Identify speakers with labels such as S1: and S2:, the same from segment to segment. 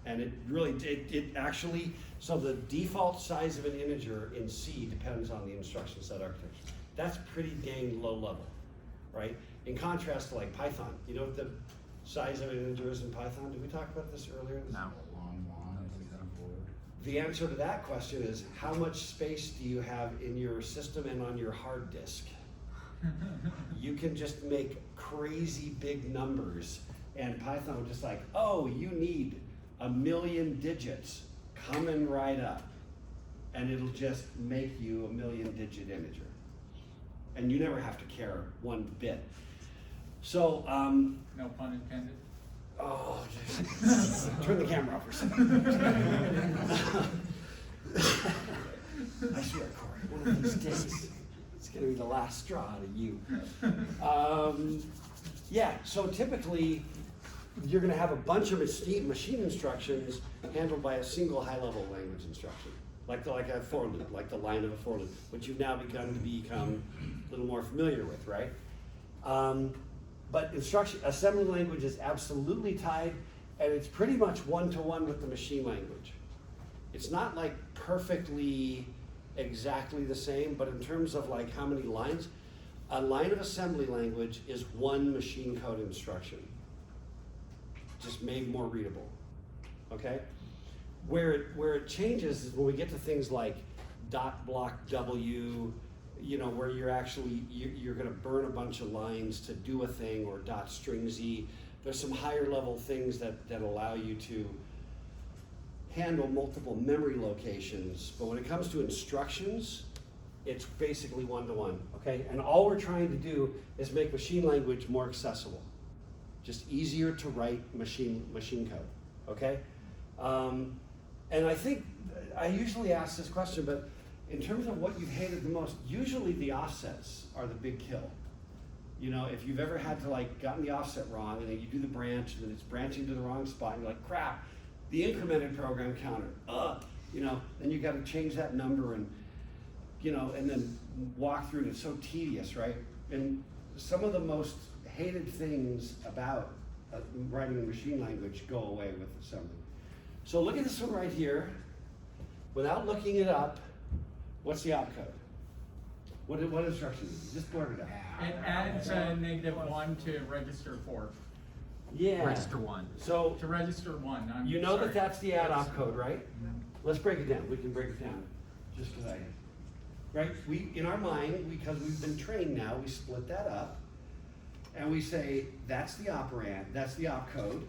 S1: And it actually, so the default size of an integer in C depends on the instruction set architecture. That's pretty dang low level, right? In contrast to like Python, you know what the size of an integer is in Python? Did we talk about this earlier?
S2: No.
S1: The answer to that question is, how much space do you have in your system and on your hard disk? You can just make crazy big numbers, and Python was just like, oh, you need 1 million digits coming right up, and it'll just make you a 1 million digit integer. And you never have to care one bit. So,
S3: no pun intended.
S1: Oh, turn the camera off for a second. I swear, Corey, one of these days, it's gonna be the last straw out of you. Yeah, so typically, you're gonna have a bunch of machine instructions handled by a single high-level language instruction. Like a for loop, like the line of a for loop, which you've now begun to become a little more familiar with, right? But assembly language is absolutely tied, and it's pretty much one-to-one with the machine language. It's not like perfectly exactly the same, but in terms of like how many lines, a line of assembly language is one machine code instruction, just made more readable, okay? Where it changes is when we get to things like dot block W, you know, where you're actually, you're gonna burn a bunch of lines to do a thing, or dot string Z. There's some higher level things that allow you to handle multiple memory locations. But when it comes to instructions, it's basically one-to-one, okay? And all we're trying to do is make machine language more accessible. Just easier to write machine code, okay? And I think, I usually ask this question, but in terms of what you've hated the most, usually the offsets are the big kill. You know, if you've ever had to like gotten the offset wrong, and then you do the branch, and then it's branching to the wrong spot, and you're like, crap, the incremented program counter, you know, then you gotta change that number and, you know, and then walk through it. It's so tedious, right? And some of the most hated things about writing a machine language go away with assembly. So look at this one right here. Without looking it up, what's the opcode? What instruction is it? Just blurt it out.
S3: It adds -1 to register 4.
S1: Yeah.
S2: Register 1.
S1: So
S3: To register 1.
S1: you know
S3: sorry.
S1: that that's the add opcode, right? Let's break it down. We can break it down. Just because right? We, in our mind, because we've been trained now, we split that up. And we say, that's the operand, that's the opcode,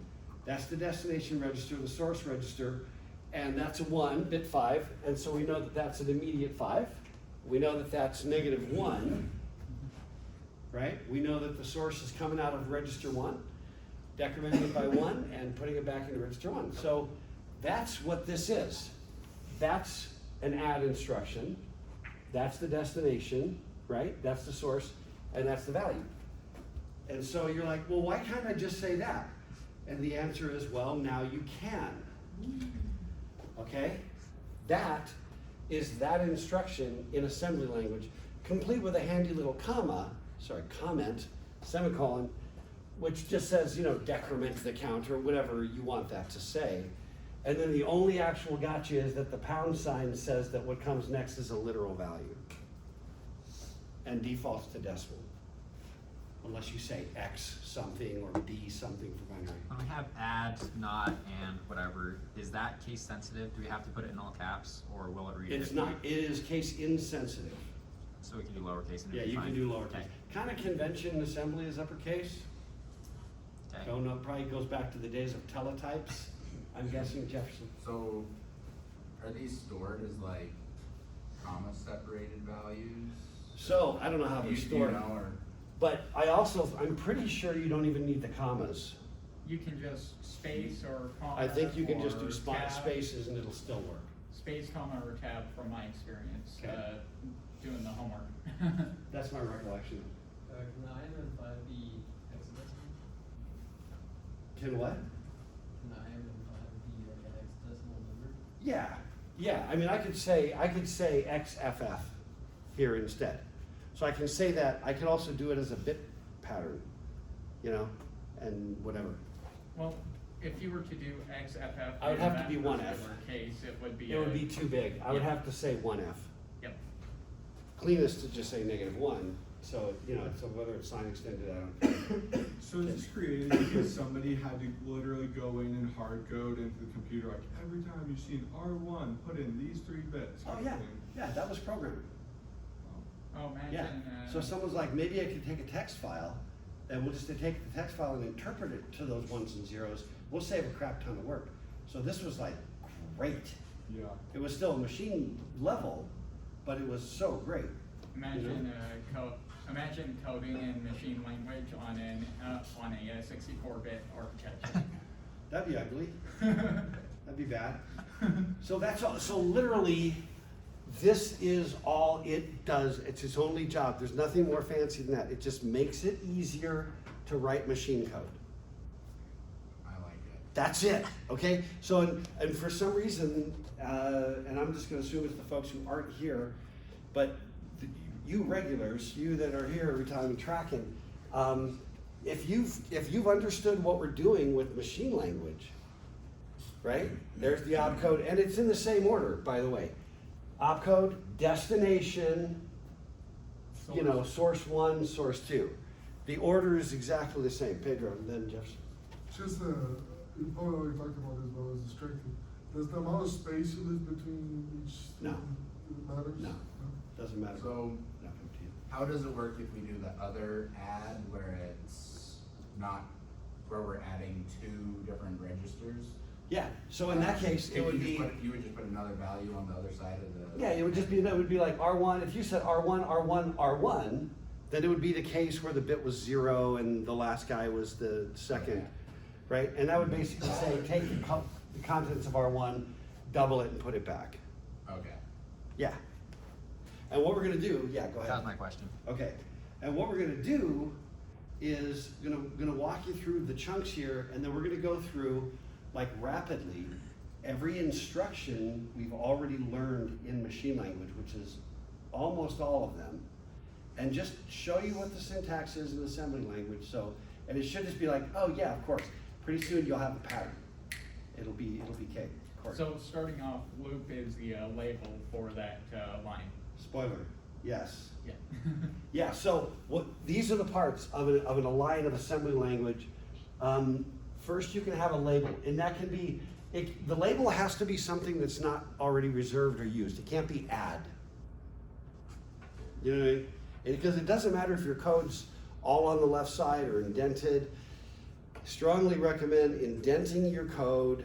S1: that's the destination register, the source register, and that's a 1, bit 5, and so we know that that's an immediate 5. We know that that's -1, right? We know that the source is coming out of register 1, decrementing it by 1, and putting it back into register 1. So that's what this is. That's an add instruction. That's the destination, right? That's the source, and that's the value. And so you're like, well, why can't I just say that? And the answer is, well, now you can. Okay? That is that instruction in assembly language, complete with a handy little comment, semicolon, which just says, you know, decrement the counter, whatever you want that to say. And then the only actual gotcha is that the pound sign says that what comes next is a literal value and defaults to decimal. Unless you say X something or B something for binary.
S2: When we have add, not, and whatever, is that case sensitive? Do we have to put it in all caps, or will it read it?
S1: It's not, it is case insensitive.
S2: So we can do lowercase and
S1: Yeah,
S2: it'll be
S1: you
S2: fine.
S1: can do lowercase.
S2: Okay.
S1: Kind of convention in assembly is uppercase.
S2: Okay.
S1: Don't know, probably goes back to the days of teletypes, I'm guessing, Jefferson.
S4: So, are these stored as like comma separated values?
S1: So, I don't know how
S4: Do
S1: they
S4: you
S1: store it,
S4: know, or
S1: but I'm pretty sure you don't even need the commas.
S3: You can just space or comma.
S1: I think you can just
S3: or
S1: do
S3: tab.
S1: spaces and it'll still work.
S3: Space, comma, or tab from my experience,
S1: Okay.
S3: doing the homework.
S1: That's my recollection.
S5: Can I identify the hexadecimal?
S1: Can what?
S5: Can I identify the hexadecimal number?
S1: Yeah, I mean, I could say XFF here instead. So I can say that. I can also do it as a bit pattern, you know, and whatever.
S3: Well, if you were to do XFF.
S1: I would
S3: in
S1: have to
S3: that
S1: be 1F.
S3: particular Case, it would be.
S1: It would be too big. I would
S3: Yeah.
S1: have to say 1F.
S3: Yep.
S1: Cleanest to just say -1, so, you know, so whether it's sign extended, I don't care.
S6: So this is created because somebody had to literally go in and hard code into the computer, like every time you see an R1, put in these 3 bits.
S1: Oh,
S6: kind of
S1: yeah,
S6: thing.
S1: yeah, that was programming.
S3: Oh, imagine.
S1: Yeah, so someone's like, maybe I could take a text file, and we'll just take the text file and interpret it to those ones and zeros. We'll save a crap ton of work. So this was like great.
S6: Yeah.
S1: It was still machine level, but it was so great.
S3: Imagine, imagine coding in machine language on a 64-bit architecture.
S1: That'd be ugly. That'd be bad. So that's all. So literally, this is all it does. It's its only job. There's nothing more fancy than that. It just makes it easier to write machine code.
S4: I like it.
S1: That's it. Okay. So and for some reason, and I'm just going to assume it's the folks who aren't here, but you regulars, you that are here every time and tracking, if you've understood what we're doing with machine language, right? There's the opcode, and it's in the same order, by the way. Opcode, destination, you know, source 1, source 2. The order is exactly the same. Pedro, and then Jeff.
S7: Just, you probably already talked about this, but I was distracted. Does the amount of space you leave between each
S1: No.
S7: matters?
S1: No. Doesn't matter.
S4: So,
S1: Nothing to you.
S4: how does it work if we do the other add where it's not, where we're adding 2 different registers?
S1: Yeah. So in that case, it
S4: Could
S1: would
S4: you just
S1: be.
S4: put- You would just put another value on the other side of the.
S1: Yeah, it would just be, that would be like R1, if you said R1, R1, R1, then it would be the case where the bit was 0 and the last guy was the second, right? And that would basically say, take the contents of R1, double it and put it back.
S4: Okay.
S1: Yeah. And what we're gonna do, yeah, go ahead.
S2: That was my question.
S1: Okay, and what we're gonna do is gonna walk you through the chunks here, and then we're gonna go through, like rapidly, every instruction we've already learned in machine language, which is almost all of them, and just show you what the syntax is in assembly language. So, and it should just be like, oh yeah, of course. Pretty soon you'll have the pattern. It'll be cake. Of course.
S3: So starting off, loop is the label for that line.
S1: Spoiler. Yes.
S3: Yeah.
S1: Yeah, so these are the parts of a line of assembly language. First, you can have a label, and that can be, the label has to be something that's not already reserved or used. It can't be add. You know what I mean? Because it doesn't matter if your code's all on the left side or indented. Strongly recommend indenting your code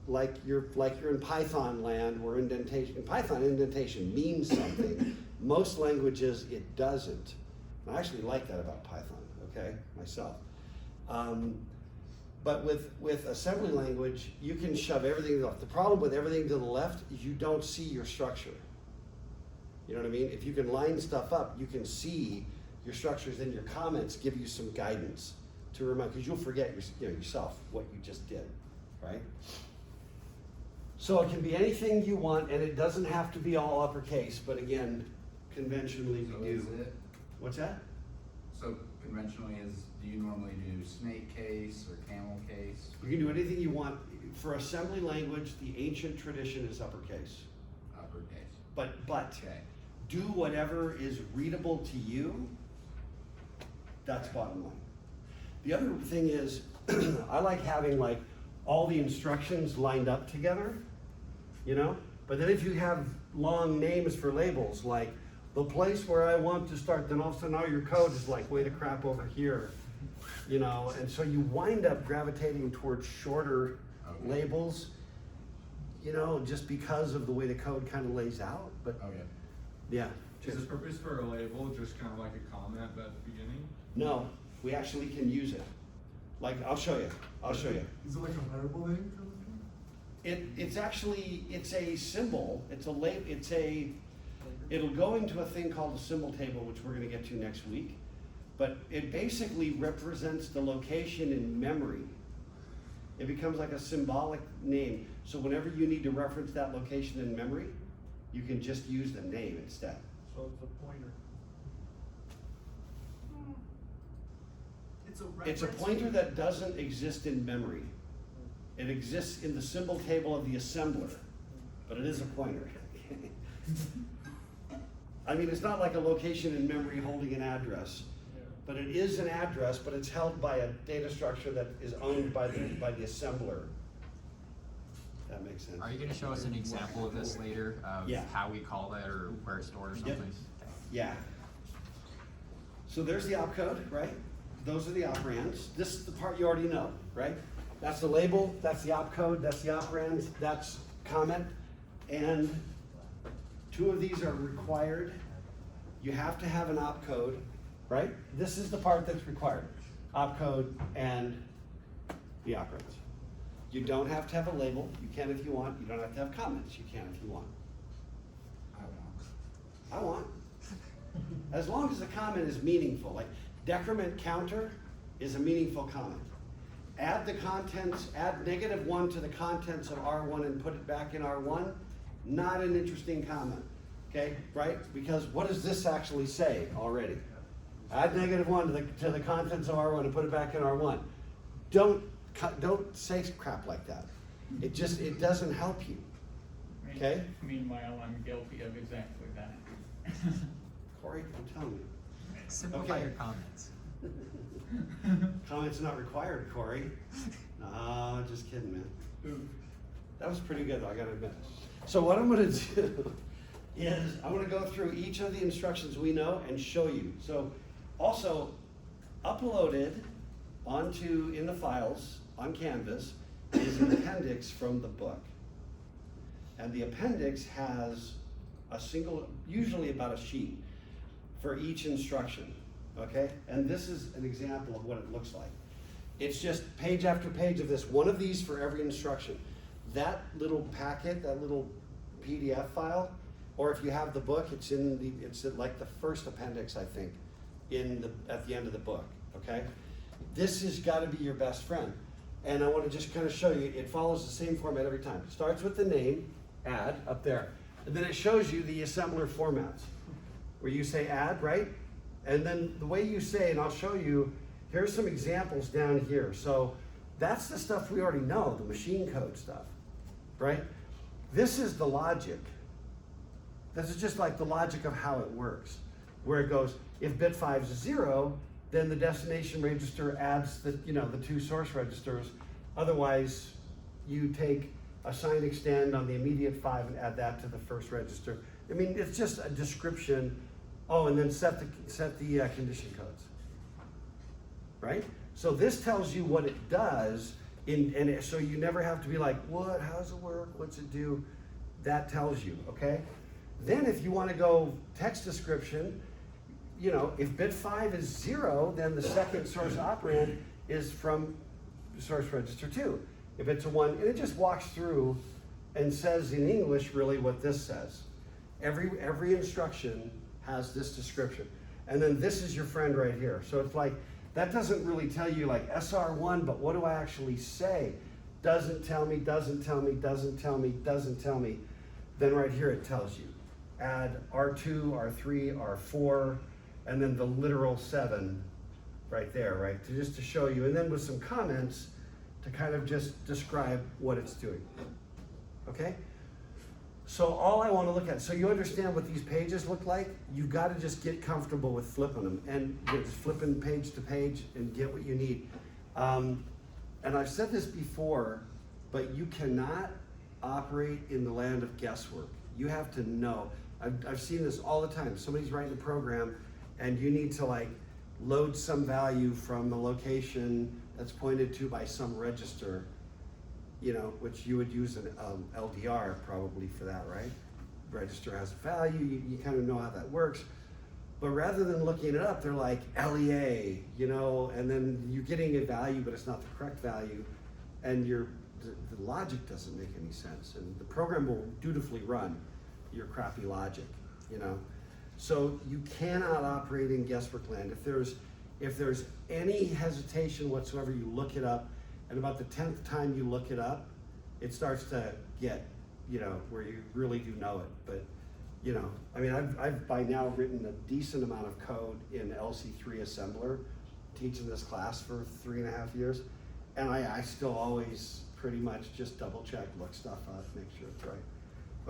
S1: like you're in Python land, where indentation, in Python indentation means something. Most languages it doesn't. I actually like that about Python, okay, myself. But with assembly language, you can shove everything to the left. The problem with everything to the left is you don't see your structure. You know what I mean? If you can line stuff up, you can see your structures, and your comments give you some guidance to remind, because you'll forget yourself what you just did, right? So it can be anything you want, and it doesn't have to be all uppercase, but again, conventionally
S4: So
S1: we
S4: is
S1: do.
S4: it,
S1: What's that?
S4: so conventionally do you normally do snake case or camel case?
S1: You can do anything you want. For assembly language, the ancient tradition is uppercase.
S4: Uppercase.
S1: But
S4: Okay.
S1: do whatever is readable to you. That's bottom line. The other thing is, I like having like all the instructions lined up together, you know? But then if you have long names for labels, like the place where I want to start, then all of a sudden all your code is like way to crap over here, you know? And so you wind up gravitating towards shorter
S4: Okay.
S1: labels, you know, just because of the way the code kind of lays out, but
S4: Okay.
S1: yeah.
S6: Is the purpose for a label just kind of like a comment at the beginning?
S1: No, we actually can use it. Like, I'll show you.
S7: Is it like a variable name kind of thing?
S1: It's a symbol. It'll go into a thing called a symbol table, which we're gonna get to next week. But it basically represents the location in memory. It becomes like a symbolic name. So whenever you need to reference that location in memory, you can just use the name instead.
S7: So it's a pointer.
S1: It's a pointer that doesn't exist in memory. It exists in the symbol table of the assembler, but it is a pointer. I mean, it's not like a location in memory holding an address, but it is an address, but it's held by a data structure that is owned by the assembler. That makes sense.
S2: Are you gonna show us an example of this later, of
S1: Yeah.
S2: how we call that or where it's stored or
S1: Yep.
S2: something?
S1: Yeah. So there's the opcode, right? Those are the operands. This is the part you already know, right? That's the label, that's the opcode, that's the operands, that's comment. And two of these are required. You have to have an opcode, right? This is the part that's required. Opcode and the operands. You don't have to have a label. You can if you want. You don't have to have comments. You can if you want. I want. As long as the comment is meaningful, like decrement counter is a meaningful comment. Add the contents, add -1 to the contents of R1 and put it back in R1, not an interesting comment, okay, right? Because what does this actually say already? Add -1 to the contents of R1 and put it back in R1. Don't say crap like that. It doesn't help you, okay?
S3: Meanwhile, I'm guilty of exactly that.
S1: Corey, don't tell me.
S2: Simplify
S1: Okay.
S2: your comments.
S1: Comments not required, Corey. No, just kidding, man. That was pretty good, though, I gotta admit. So what I'm gonna do is I'm gonna go through each of the instructions we know and show you. So also uploaded in the files on Canvas is an appendix from the book. And the appendix has usually about a sheet for each instruction, okay? And this is an example of what it looks like. It's just page after page of this, one of these for every instruction. That little packet, that little PDF file, or if you have the book, it's like the first appendix, I think, at the end of the book, okay? This has gotta be your best friend. And I wanna just kinda show you, it follows the same format every time. It starts with the name, add, up there. And then it shows you the assembler formats, where you say add, right? And then the way you say, and I'll show you, here's some examples down here. So that's the stuff we already know, the machine code stuff, right? This is the logic. This is just like the logic of how it works, where it goes, if bit 5 is 0, then the destination register adds the two source registers. Otherwise, you take assign extend on the immediate 5 and add that to the first register. I mean, it's just a description. Oh, and then set the condition codes, right? So this tells you what it does, so you never have to be like, what, how does it work, what's it do? That tells you, okay? Then if you wanna go text description, if bit 5 is 0, then the second source operand is from source register 2. If it's a 1, and it just walks through and says in English really what this says. Every instruction has this description. And then this is your friend right here. So it's like, that doesn't really tell you like SR1, but what do I actually say? Doesn't tell me, doesn't tell me, doesn't tell me, doesn't tell me. Then right here it tells you. Add R2, R3, R4, and then the literal 7 right there, right? Just to show you, and then with some comments to kind of just describe what it's doing, okay? So all I want to look at, so you understand what these pages look like, you've got to just get comfortable with flipping them and just flipping page to page and get what you need. And I've said this before, but you cannot operate in the land of guesswork. You have to know. I've seen this all the time. Somebody's writing a program and you need to like load some value from the location that's pointed to by some register, which you would use an LDR probably for that, right? Register has a value, you kind of know how that works. But rather than looking it up, they're like LEA, and then you're getting a value, but it's not the correct value, and the logic doesn't make any sense, and the program will dutifully run your crappy logic, So you cannot operate in guesswork land. If there's any hesitation whatsoever, you look it up, and about the 10th time you look it up, it starts to get, where you really do know it. But, I've by now written a decent amount of code in LC3 assembler, teaching this class for 3.5 years, and I still always pretty much just double check, look stuff up, make sure it's right.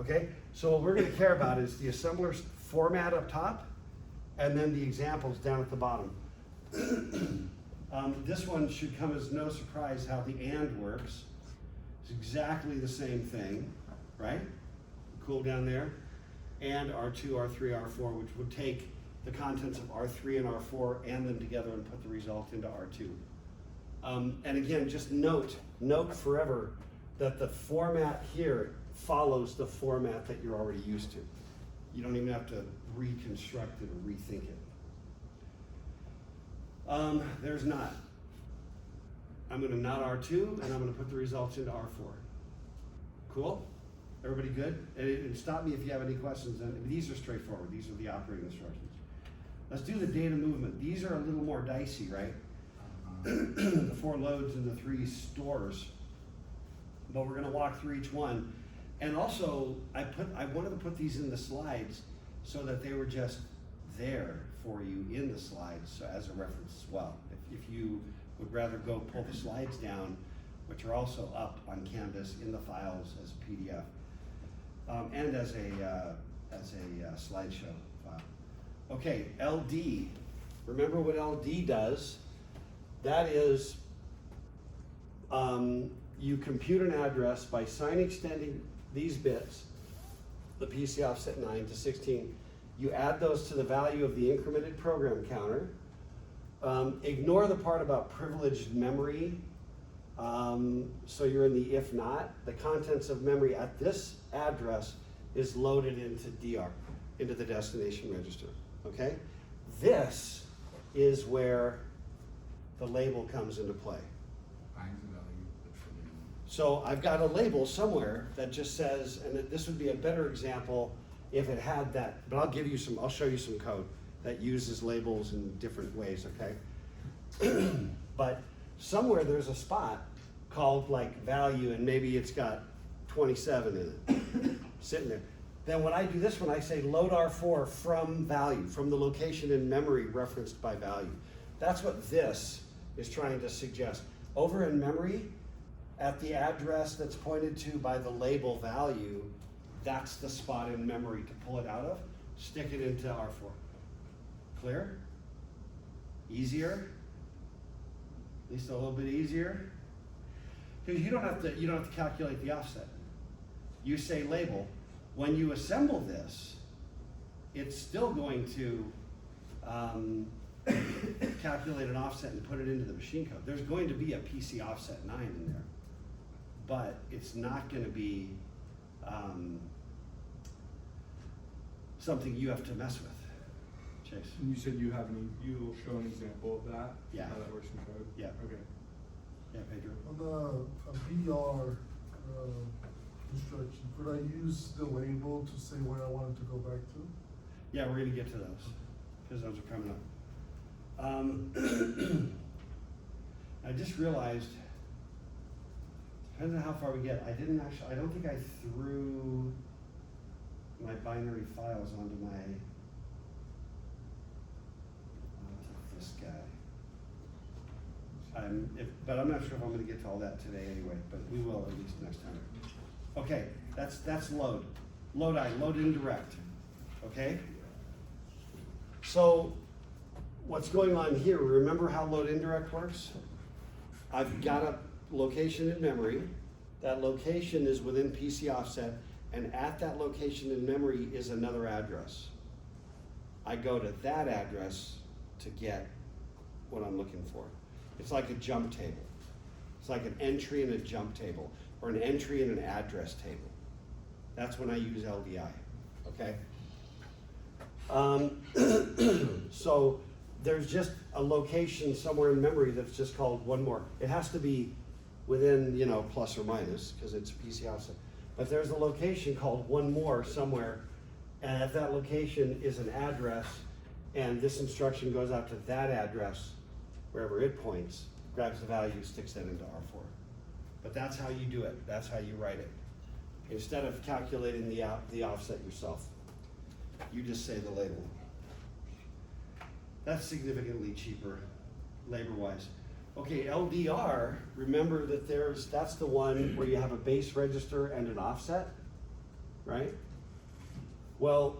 S1: Okay, so what we're gonna care about is the assembler's format up top, and then the examples down at the bottom. This one should come as no surprise how the AND works. It's exactly the same thing, right? Cool down there. And R2, R3, R4, which would take the contents of R3 and R4 and them together and put the result into R2. And again, just note forever that the format here follows the format that you're already used to. You don't even have to reconstruct it or rethink it. There's not. I'm gonna not R2 and I'm gonna put the results into R4. Cool? Everybody good? And stop me if you have any questions. And these are straightforward. These are the operating instructions. Let's do the data movement. These are a little more dicey, right? The 4 loads and the 3 stores. But we're gonna walk through each one. And also, I wanted to put these in the slides so that they were just there for you in the slides, so as a reference as well. If you would rather go pull the slides down, which are also up on Canvas in the files as a PDF, and as a slideshow file. Okay, LD. Remember what LD does? That is, you compute an address by sign extending these bits, the PC offset 9 to 16. You add those to the value of the incremented program counter. Ignore the part about privileged memory. So you're in the if not. The contents of memory at this address is loaded into DR, into the destination register, okay? This is where the label comes into play.
S4: Finds the value, attributing.
S1: So I've got a label somewhere that just says, and this would be a better example if it had that, but I'll show you some code that uses labels in different ways, okay? But somewhere there's a spot called like value, and maybe it's got 27 in it, sitting there. Then when I do this one, I say load R4 from value, from the location in memory referenced by value. That's what this is trying to suggest. Over in memory, at the address that's pointed to by the label value, that's the spot in memory to pull it out of, stick it into R4. Clear? Easier? At least a little bit easier? Because you don't have to calculate the offset. You say label. When you assemble this, it's still going to calculate an offset and put it into the machine code. There's going to be a PC offset 9 in there, but it's not going to be something you have to mess with. Chase.
S6: And you said you'll show an example of that?
S1: Yeah.
S6: How that works in code?
S1: Yeah.
S6: Okay.
S1: Yeah, Pedro.
S7: On the BR instruction, could I use the label to say where I want it to go back to?
S1: Yeah, we're gonna get to those, because those are coming up. I just realized, depends on how far we get, I don't think I threw my binary files onto this guy. But I'm not sure if I'm gonna get to all that today anyway, but we will at least next time. Okay, that's load. Load indirect, okay? So what's going on here, remember how load indirect works? I've got a location in memory. That location is within PC offset, and at that location in memory is another address. I go to that address to get what I'm looking for. It's like a jump table. It's like an entry in a jump table, or an entry in an address table. That's when I use LDI, okay? So there's just a location somewhere in memory that's just called one more. It has to be within, plus or minus, because it's PC offset. But there's a location called one more somewhere, and at that location is an address, and this instruction goes out to that address, wherever it points, grabs the value, sticks that into R4. But that's how you do it. That's how you write it. Instead of calculating the offset yourself, you just say the label. That's significantly cheaper, labor-wise. Okay, LDR, remember that that's the one where you have a base register and an offset, right? Well,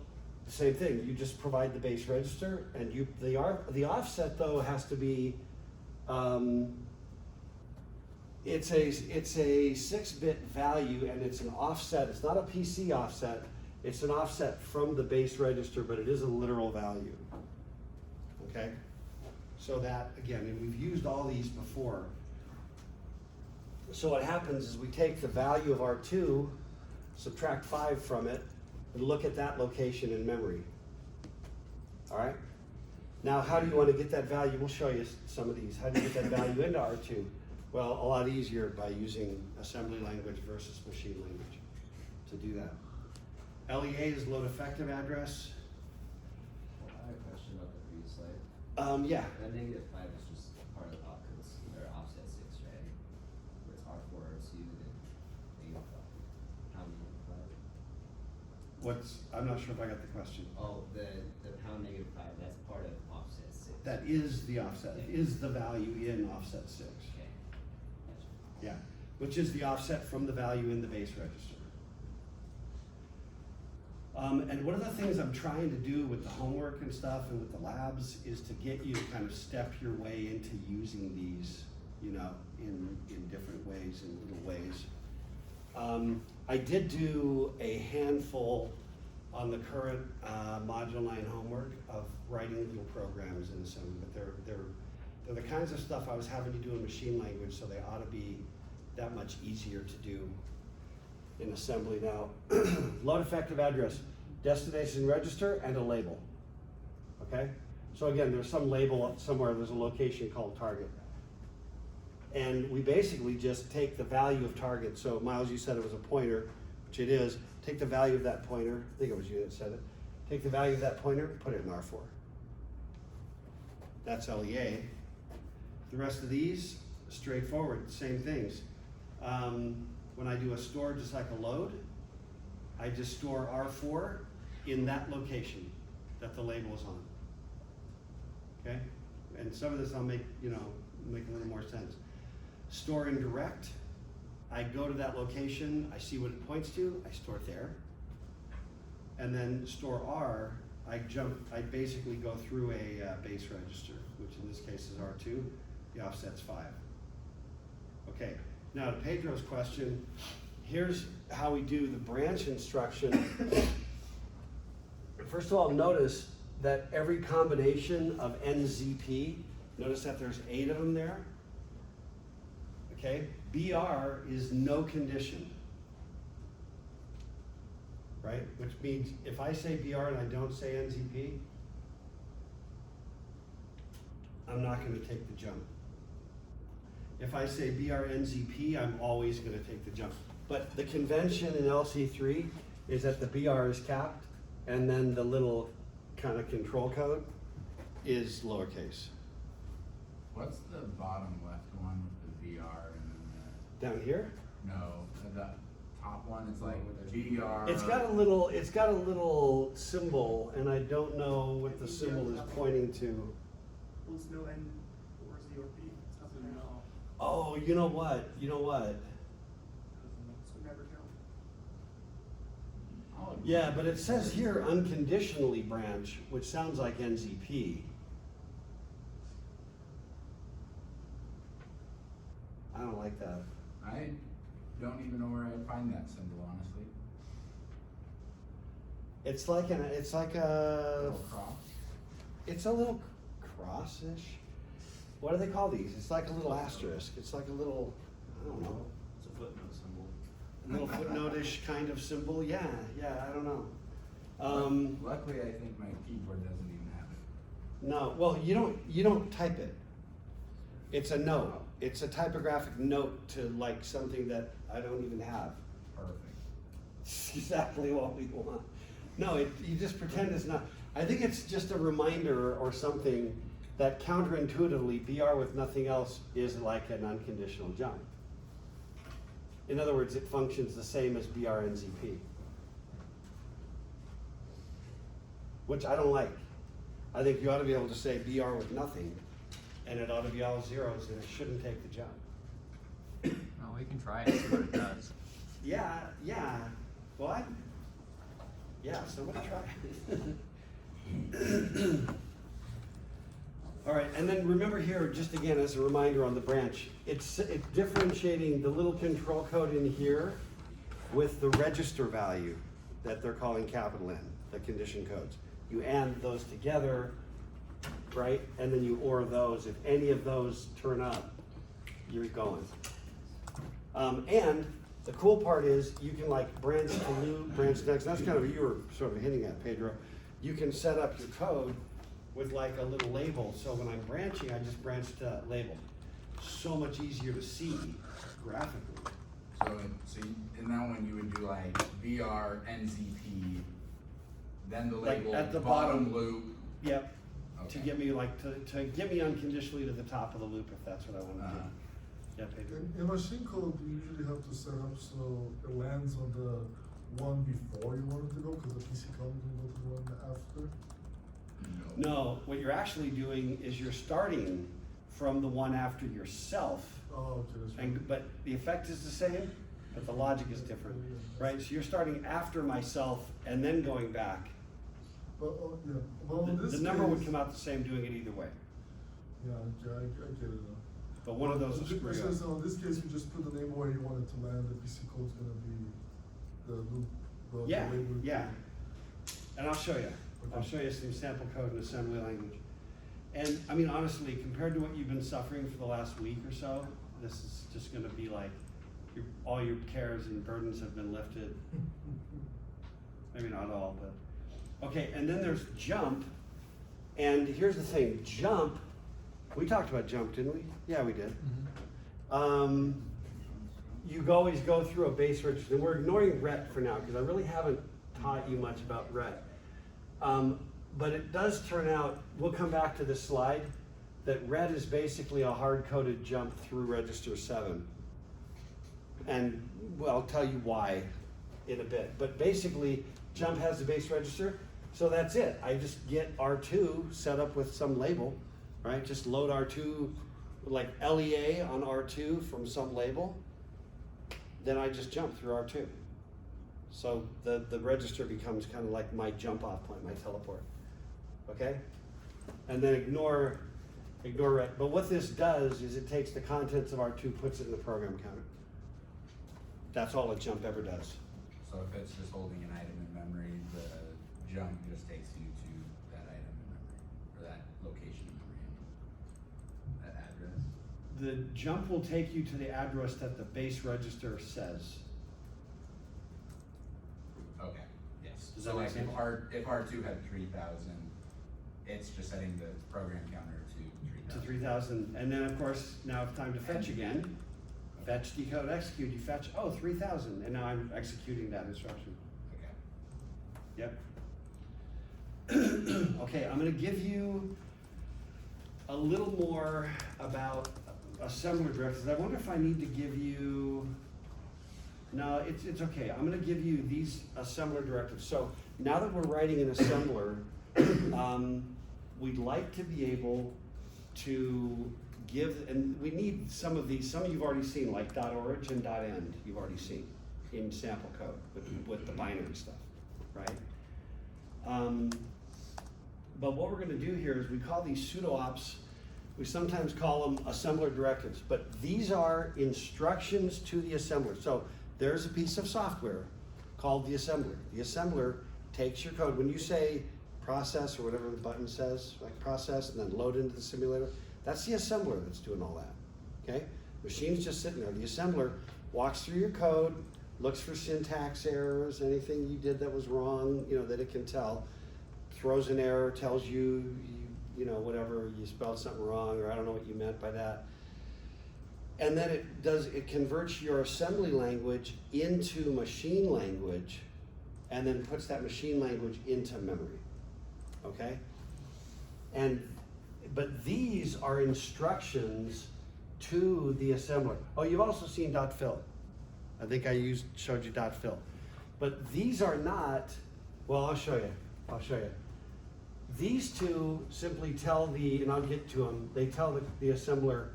S1: same thing, you just provide the base register and the offset though has to be, it's a 6-bit value and it's an offset, it's not a PC offset, it's an offset from the base register, but it is a literal value, okay? So that, again, and we've used all these before. So what happens is we take the value of R2, subtract 5 from it, and look at that location in memory. All right? Now, how do you want to get that value? We'll show you some of these. How do you get that value into R2? Well, a lot easier by using assembly language versus machine language to do that. LEA is load effective address.
S8: I have a question about the previous slide.
S1: Yeah.
S8: That negative 5 is just part of the opcodes, or offset 6, right? Where it's R4, R2, then negative 5. Pound negative 5.
S1: I'm not sure if I got the question.
S8: Oh, the pound negative 5, that's part of offset 6.
S1: That is the offset, is the value in offset 6.
S8: Okay. Gotcha.
S1: Yeah, which is the offset from the value in the base register. And one of the things I'm trying to do with the homework and stuff and with the labs is to get you to kind of step your way into using these, you know, in different ways, in little ways. I did do a handful on the current Module 9 homework of writing little programs in assembly, but they're the kinds of stuff I was having to do in machine language, so they ought to be that much easier to do in assembly now. Load effective address, destination register, and a label. Okay? So again, there's some label somewhere, there's a location called target. And we basically just take the value of target. So Miles, you said it was a pointer, which it is. Take the value of that pointer, I think it was you that said it. Take the value of that pointer, put it in R4. That's LEA. The rest of these, straightforward, same things. When I do a store just like a load, I just store R4 in that location that the label is on. Okay? And some of this I'll make, make a little more sense. Store in direct, I go to that location, I see what it points to, I store it there. And then store R, I basically go through a base register, which in this case is R2, the offset's 5. Okay. Now to Pedro's question, here's how we do the branch instruction. First of all, notice that every combination of NZP, notice that there's 8 of them there. Okay, BR is no condition, right? Which means if I say BR and I don't say NZP, I'm not going to take the jump. If I say BRNZP, I'm always going to take the jump. But the convention in LC3 is that the BR is capped, and then the little kind of control code is lowercase.
S4: What's the bottom left one with the VR and then
S1: Down here,
S4: the top one? It's like BR.
S1: it's got a little symbol, and I don't know what the symbol is pointing to.
S9: Well, it's no N, where's the OP? It's not there.
S1: Oh, you know what?
S9: So never count.
S4: Oh,
S1: Yeah, but it says here unconditionally branch, which sounds like NZP. I don't like that.
S4: I don't even know where I'd find that symbol, honestly.
S1: It's like a
S4: Little cross.
S1: it's a little cross-ish. What do they call these? It's like a little asterisk. It's like a little, I don't know.
S8: It's a footnote symbol.
S1: A little footnote-ish kind of symbol. Yeah, I don't know.
S4: Luckily, I think my keyboard doesn't even have it.
S1: No, well, you don't type it. It's a note. It's a typographic note to like something that I don't even have.
S4: Perfect.
S1: It's exactly what we want. No, you just pretend it's not. I think it's just a reminder or something that counterintuitively, BR with nothing else is like an unconditional jump. In other words, it functions the same as BR and ZP, which I don't like. I think you ought to be able to say BR with nothing and it ought to be all zeros, and it shouldn't take the jump.
S2: Well, we can try it, see what it does.
S1: Yeah, well, somebody try it. All right, and then remember here, just again as a reminder on the branch, it's differentiating the little control code in here with the register value that they're calling capital N, the condition codes. You AND those together, right? And then you OR those. If any of those turn up, you're going. And the cool part is you can like branch to loop, branch next. That's kind of what you were sort of hinting at, Pedro. You can set up your code with like a little label. So when I'm branching, I just branch to that label. So much easier to see graphically.
S4: And now when you would do like VR NZP, then the
S1: Like
S4: label
S1: at the
S4: bottom
S1: bottom.
S4: loop.
S1: Yep. To
S4: Okay.
S1: get me like to get me unconditionally to the top of the loop if that's what I want to do. Yeah, Pedro.
S7: In machine code, you usually have to set up so it lands on the one before you want it to go, because the PC code can go to the one after.
S1: No, what you're actually doing is you're starting from the one after yourself.
S7: Oh, okay, that's right.
S1: But the effect is the same, but the logic is different, right? So you're starting after myself and then going back.
S7: But, yeah, well, in this
S1: The number would
S7: case-
S1: come out the same doing it either way,
S7: Yeah, I get it now.
S1: but one of those will
S7: It
S1: screw you
S7: says,
S1: up.
S7: so in this case, you just put the name where you want it to land, the PC code's gonna be the loop. the
S1: Yeah,
S7: label.
S1: yeah. And I'll show you. I'll
S7: Okay.
S1: show you some sample code and assembly language. And I mean, honestly, compared to what you've been suffering for the last week or so, this is just gonna be like, all your cares and burdens have been lifted. Maybe not all, but, okay, and then there's jump, and here's the thing, jump, we talked about jump, didn't we? Yeah, we did. You always go through a base register, and we're ignoring RET for now, because I really haven't taught you much about RET. But it does turn out, we'll come back to this slide, that RET is basically a hard-coded jump through register 7. And well, I'll tell you why in a bit. But basically, jump has the base register, so that's it. I just get R2 set up with some label, right? Just load R2, like LEA on R2 from some label. Then I just jump through R2. So the register becomes kind of like my jump off point, my teleport. Okay? And then ignore RET. But what this does is it takes the contents of R2, puts it in the program counter. That's all a jump ever does.
S4: So if it's just holding an item in memory, the jump just takes you to that item in memory, or that location in memory, that address.
S1: The jump will take you to the address that the base register says.
S4: Okay, yes.
S1: Does
S4: So
S1: that make
S4: like
S1: sense?
S4: if R2 had 3,000, it's just setting the program counter to 3,000.
S1: To 3,000, and then of course, now it's time to fetch again. Fetch, decode, execute, you fetch, oh, 3,000, and now I'm executing that instruction.
S4: Okay.
S1: Yep. Okay, I'm gonna give you a little more about assembler directives. I wonder if I need to give you, no, it's okay. I'm gonna give you these assembler directives. So now that we're writing an assembler, we'd like to be able to give, and we need some of these, some you've already seen, like .origin, .end, you've already seen in sample code with the binary stuff, right? But what we're gonna do here is we call these pseudo-ops, we sometimes call them assembler directives, but these are instructions to the assembler. So there's a piece of software called the assembler. The assembler takes your code. When you say process or whatever the button says, like process and then load into the simulator, that's the assembler that's doing all that, okay? Machine's just sitting there. The assembler walks through your code, looks for syntax errors, anything you did that was wrong, that it can tell, throws an error, tells you, whatever, you spelled something wrong, or I don't know what you meant by that. And then it converts your assembly language into machine language, and then puts that machine language into memory, okay? But these are instructions to the assembler. Oh, you've also seen .fill. I think I showed you .fill. But these are not, well, I'll show you. These two simply tell and I'll get to them, they tell the assembler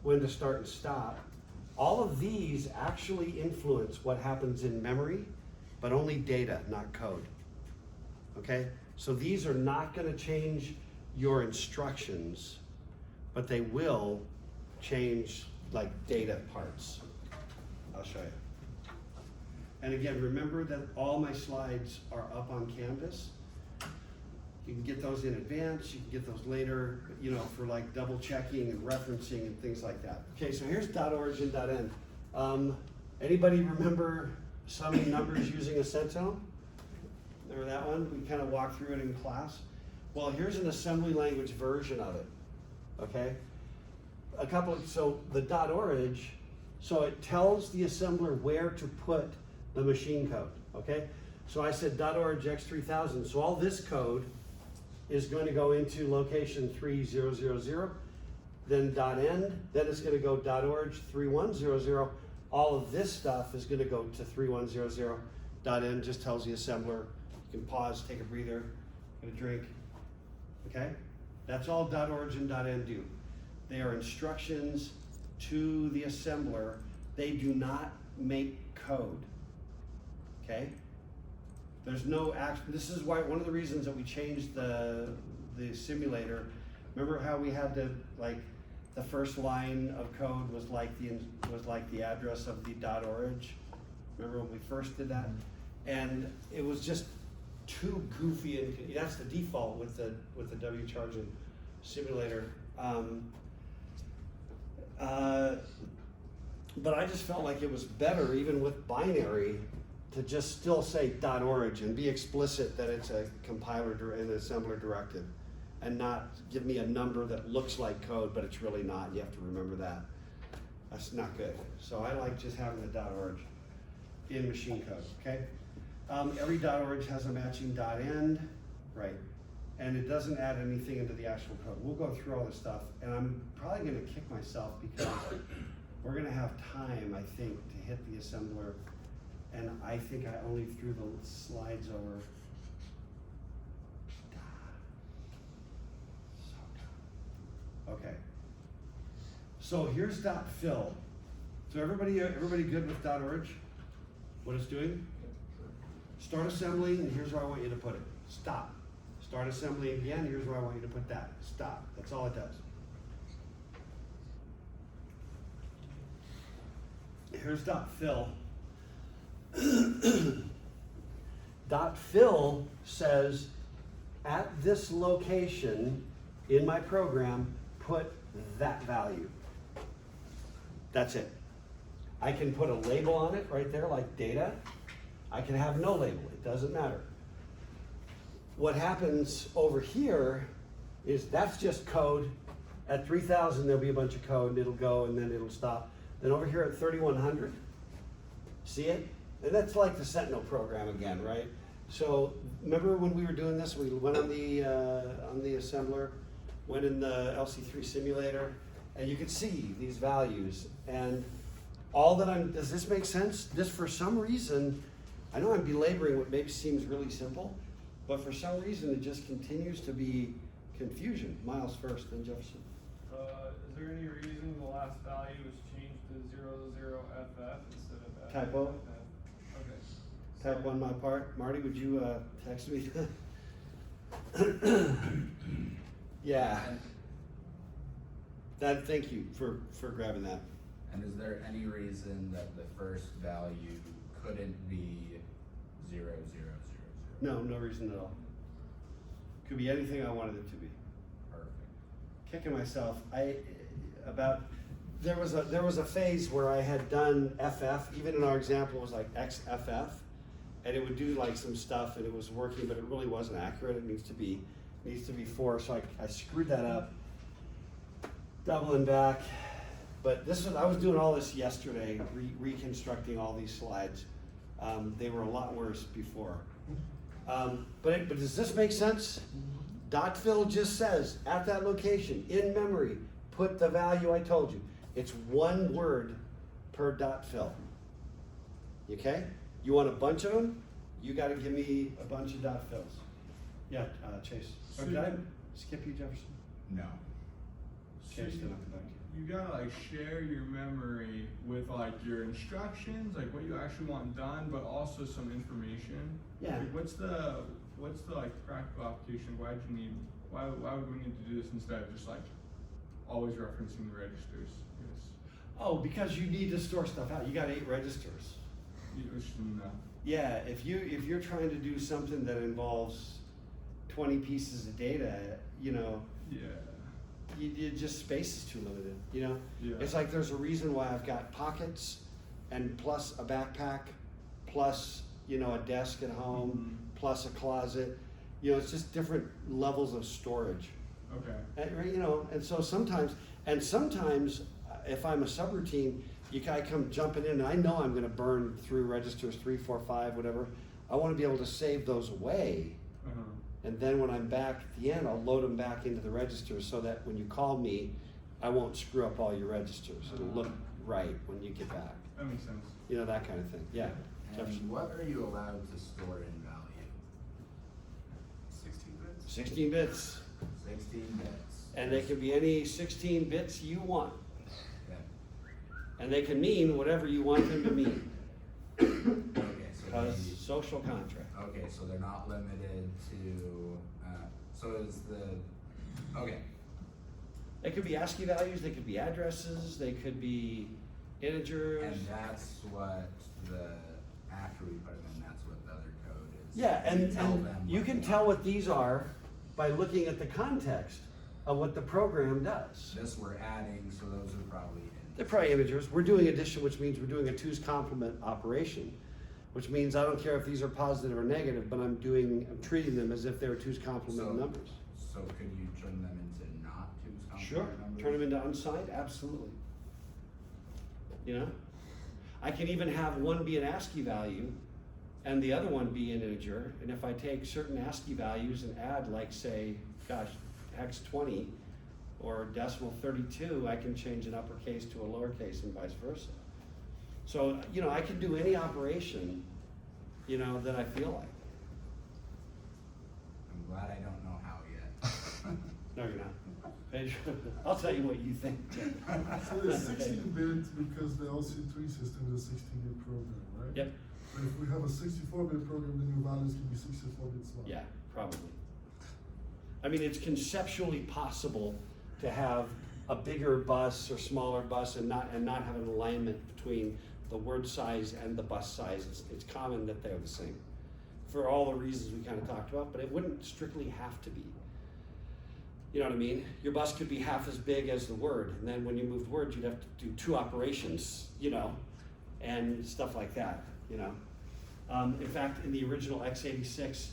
S1: when to start and stop. All of these actually influence what happens in memory, but only data, not code. Okay? So these are not gonna change your instructions, but they will change like data parts. I'll show you. And again, remember that all my slides are up on Canvas. You can get those in advance, you can get those later, you know, for like double checking and referencing and things like that. Okay, so here's .origin.end. Anybody remember summing numbers using a centome? Remember that one? We kind of walked through it in class. Well, here's an assembly language version of it, okay? So the .orig, so it tells the assembler where to put the machine code, okay? So I said .orig x3000, so all this code is going to go into location 3000, then .end, then it's going to go .org 3100. All of this stuff is going to go to 3100. .end just tells the assembler, you can pause, take a breather, get a drink, okay? That's all .org and .end do. They are instructions to the assembler. They do not make code, okay? There's no action. This is why one of the reasons that we changed the simulator. Remember how we had to like the first line of code was like the address of the .org. Remember when we first did that? And it was just too goofy, and that's the default with the W charging simulator. But I just felt like it was better, even with binary, to just still say .org and be explicit that it's a compiler and an assembler directive, and not give me a number that looks like code, but it's really not. You have to remember that. That's not good. So I like just having the .org in machine code, okay? Every .org has a matching .end, right? And it doesn't add anything into the actual code. We'll go through all this stuff, and I'm probably gonna kick myself because we're gonna have time, I think, to hit the assembler. And I think I only threw the slides over. Okay. So here's .fill. So everybody good with .org? What it's doing? Start assembly, and here's where I want you to put it. Stop. Start assembly again, here's where I want you to put that. Stop. That's all it does. Here's .fill. .fill says, at this location in my program, put that value. That's it. I can put a label on it right there, like data. I can have no label, it doesn't matter. What happens over here is that's just code. At 3000, there'll be a bunch of code, and it'll go, and then it'll stop. Then over here at 3100, see it? And that's like the Sentinel program again, right? So remember when we were doing this, we went on the assembler, went in the LC3 simulator, and you could see these values. And all that does this make sense? This, for some reason, I know I'm belaboring what maybe seems really simple, but for some reason it just continues to be confusion. Miles first, then Jefferson.
S10: Is there any reason the last value was changed to 00FF instead of FF?
S1: Typo.
S10: Okay.
S1: Typo on my part. Marty, would you text me? Yeah. Thank you for grabbing that.
S4: And is there any reason that the first value couldn't be 0000?
S1: No reason at all. Could be anything I wanted it to be.
S4: Perfect.
S1: Kicking myself. There was a phase where I had done FF, even in our example it was like XFF, and it would do like some stuff and it was working, but it really wasn't accurate. It needs to be 4, so I screwed that up, doubling back. But I was doing all this yesterday, reconstructing all these slides. They were a lot worse before. But does this make sense? .fill just says, at that location, in memory, put the value I told you. It's one word per .fill. Okay? You want a bunch of them? You gotta give me a bunch of .fills. Yeah, Chase.
S6: So
S1: Or did I
S6: you-
S1: skip you, Jefferson?
S4: No.
S1: Chase, then I'll come back to you.
S6: You gotta like share your memory with like your instructions, like what you actually want done, but also some information.
S1: Yeah.
S6: Like, what's the like practical application? Why would we need to do this instead of just like always referencing the registers? Yes.
S1: Oh, because you need to store stuff out. You got 8 registers.
S6: Which is enough.
S1: Yeah, if you're trying to do something that involves 20 pieces of data, you know,
S6: Yeah.
S1: you just space is too limited, you know?
S6: Yeah.
S1: It's like there's a reason why I've got pockets and plus a backpack, plus, you know, a desk at home, plus a closet. You know, it's just different levels of storage.
S6: Okay.
S1: And, you know, and so sometimes if I'm a subroutine, I come jumping in and I know I'm gonna burn through registers 3, 4, 5, whatever. I wanna be able to save those away.
S6: Uh-huh.
S1: And then when I'm back at the end, I'll load them back into the registers so that when you call me, I won't screw up all your registers. It'll look right when you get back.
S6: That makes sense.
S1: You know, that kind of thing. Yeah. Jefferson.
S4: And what are you allowed to store in value? 16 bits?
S1: 16 bits.
S4: 16 bits.
S1: And they can be any 16 bits you want.
S4: Yeah.
S1: And they can mean whatever you want them to mean.
S4: Okay, so
S1: Because
S4: they-
S1: social contract.
S4: okay, so they're not limited to, so is okay,
S1: They could be ASCII values, they could be addresses, they could be integers.
S4: and that's what after we put them in, that's what the other code is.
S1: Yeah,
S4: We
S1: and
S4: tell them
S1: you
S4: what
S1: can
S4: we
S1: tell
S4: want.
S1: what these are by looking at the context of what the program does.
S4: This we're adding, so those are probably in.
S1: They're probably integers. We're doing addition, which means we're doing a 2's complement operation, which means I don't care if these are positive or negative, but I'm treating them as if they're 2's complement
S4: So-
S1: numbers.
S4: So could you turn them into not 2's complement
S1: Sure,
S4: numbers?
S1: turn them into unsigned, absolutely. You know? I can even have one be an ASCII value and the other one be an integer, and if I take certain ASCII values and add like say, gosh, hex 20 or decimal 32, I can change an uppercase to a lowercase and vice versa. So, you know, I can do any operation, you know, that I feel like.
S4: I'm glad I don't know how yet.
S1: No, you're not. Pedro, I'll tell you what you think.
S7: So it's 16-bit because the LC3 system is a 16-bit program, right?
S1: Yep.
S7: But if we have a 64-bit program, then your values can be 64 bits long.
S1: Yeah, probably. I mean, it's conceptually possible to have a bigger bus or smaller bus and not have an alignment between the word size and the bus size. It's common that they're the same for all the reasons we kind of talked about, but it wouldn't strictly have to be. You know what I mean? Your bus could be half as big as the word, and then when you moved words, you'd have to do 2 operations, you know, and stuff like that, you know. In fact, in the original x86,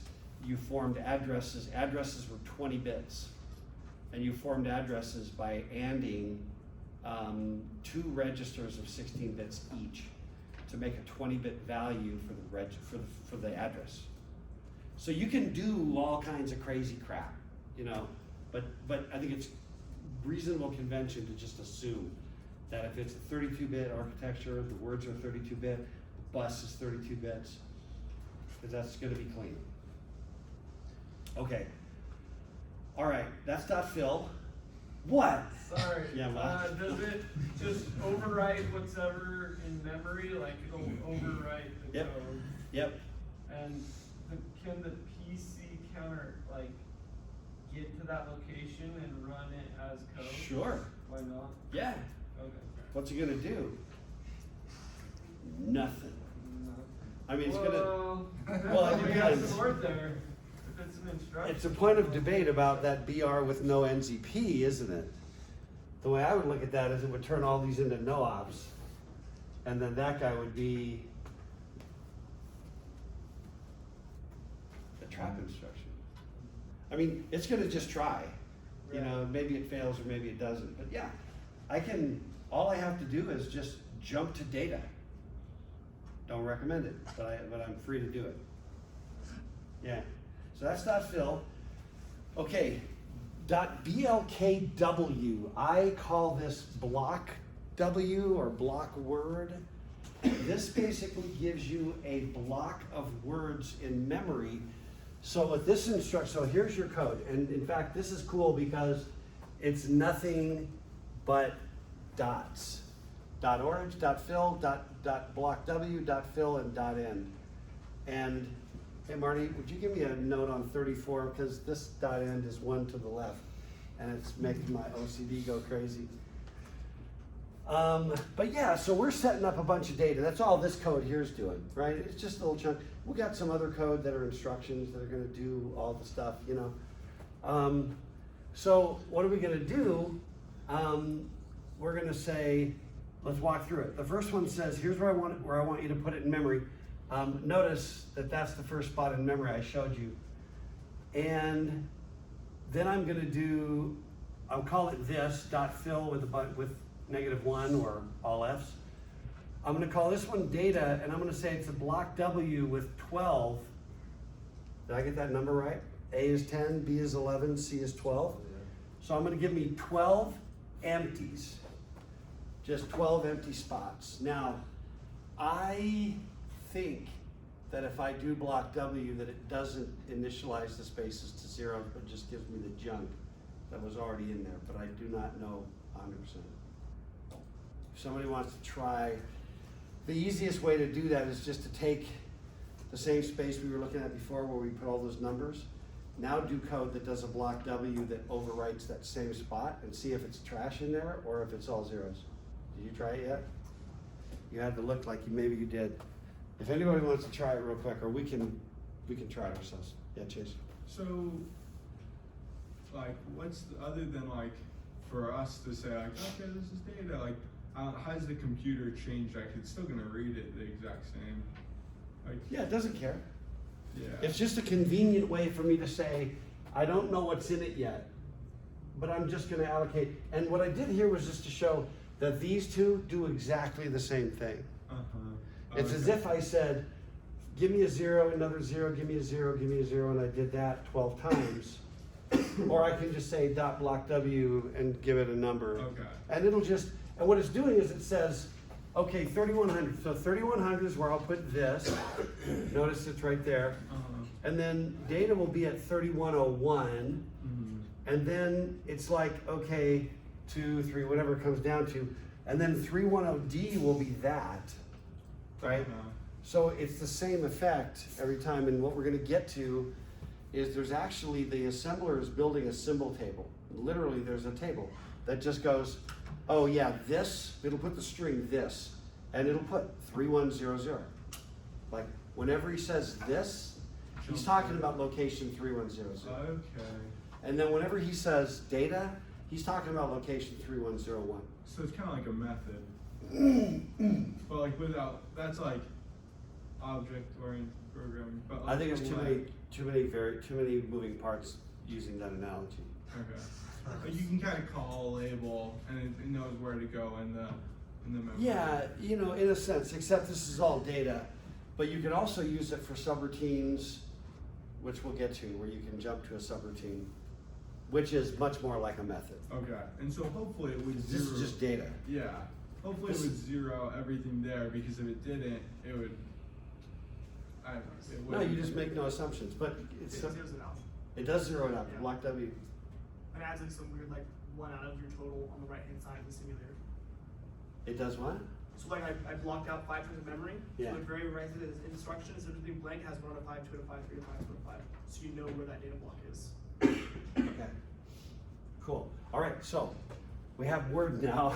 S1: you formed addresses. Addresses were 20 bits, and you formed addresses by ANDing 2 registers of 16 bits each to make a 20-bit value for the address. So you can do all kinds of crazy crap, you know. But I think it's reasonable convention to just assume that if it's a 32-bit architecture, the words are 32-bit, the bus is 32 bits, because that's going to be clean. Okay. All right, that's .phil. What?
S10: Sorry.
S1: Yeah, what?
S10: Does it just overwrite what's ever in memory? Like it'll overwrite the
S1: Yep.
S10: code?
S1: Yep.
S10: And can the PC counter like get to that location and run it as code?
S1: Sure.
S10: Why not?
S1: Yeah.
S10: Okay.
S1: What's it going to do? Nothing. I mean, it's going to.
S10: Well,
S1: Well, it
S10: we have
S1: depends.
S10: support there. If it's an instruction.
S1: It's a point of debate about that BR with no NZP, isn't it? The way I would look at that is it would turn all these into no ops, and then that guy would be the trap instruction. I mean, it's gonna just try. You know, maybe it fails or maybe it doesn't, but yeah, all I have to do is just jump to data. Don't recommend it, but I'm free to do it. Yeah, so that's .phil. Okay, .blkw, I call this block W or block word. This basically gives you a block of words in memory So with this instruction, so here's your code, and in fact, this is cool because it's nothing but dots. .orange, .fill, .block W, .fill, and .end. And, hey Marty, would you give me a note on 34, because this .end is one to the left, and it's making my OCD go crazy. But yeah, so we're setting up a bunch of data. That's all this code here is doing, right? It's just a little chunk. We got some other code that are instructions that are gonna do all the stuff, you know. So what are we gonna do? We're gonna say, let's walk through it. The first one says, here's where I want you to put it in memory. Notice that that's the first spot in memory I showed you. And then I'm gonna do, I'll call it this, .fill with -1 or all Fs. I'm gonna call this one data, and I'm gonna say it's a block W with 12. Did I get that number right? A is 10, B is 11, C is 12. So I'm gonna give me 12 empties. Just 12 empty spots. Now, I think that if I do block W, that it doesn't initialize the spaces to 0, but just gives me the junk that was already in there, but I do not know 100%. If somebody wants to try, the easiest way to do that is just to take the same space we were looking at before where we put all those numbers. Now do code that does a block W that overwrites that same spot and see if it's trash in there or if it's all zeros. Did you try it yet? You had to look like maybe you did. If anybody wants to try it real quick, or we can try it ourselves. Yeah, Chase.
S6: So, like, what's other than like for us to say like, okay, this is data. Like, how does the computer change? Like, it's still gonna read it the exact same. Like,
S1: Yeah, it doesn't care.
S6: yeah.
S1: It's just a convenient way for me to say, I don't know what's in it yet, but I'm just gonna allocate. And what I did here was just to show that these two do exactly the same thing. It's as if I said, give me a 0, another 0, give me a 0, give me a 0, and I did that 12 times. Or I can just say .block W and give it a number.
S6: Okay.
S1: And it'll just, and what it's doing is it says, okay, 3100. So 3100 is where I'll put this. Notice it's right there. And then data will be at 3101. And then it's like, okay, 2, 3, whatever it comes down to. And then 310D will be that, right? So it's the same effect every time. And what we're gonna get to is there's actually, the assembler is building a symbol table. Literally, there's a table that just goes, oh yeah, this, it'll put the string this, and it'll put 3100. Like, whenever he says this, he's talking about location 3100.
S6: Okay.
S1: And then whenever he says data, he's talking about location 3101.
S6: So it's kind of like a method, but like without, that's like object-oriented programming. But like
S1: I think it's too
S6: like-
S1: many moving parts using that analogy.
S6: Okay. But you can kind of call a label and it knows where to go in the memory.
S1: Yeah, you know, in a sense, except this is all data. But you can also use it for subroutines, which we'll get to, where you can jump to a subroutine, which is much more like a method.
S6: Okay. And so hopefully it would
S1: This
S6: zero.
S1: is just data.
S6: Yeah. Hopefully it would zero everything there, because if it didn't, it would. I don't know. It
S1: No,
S6: wouldn't.
S1: you just make no assumptions, but it's,
S9: It zeroes it out.
S1: it does zero it out,
S9: Yeah.
S1: block W.
S9: It adds like some weird like 1 out of your total on the right hand side of the simulator.
S1: It does what?
S9: So like I blocked out 5 times of memory.
S1: Yeah.
S9: So the very right side of the instruction, instead of being blank, has 1 out of 5, 2 out of 5, 3 out of 5, 2 out of 5. So you know where that data block is.
S1: Okay. Cool. All right, so we have word now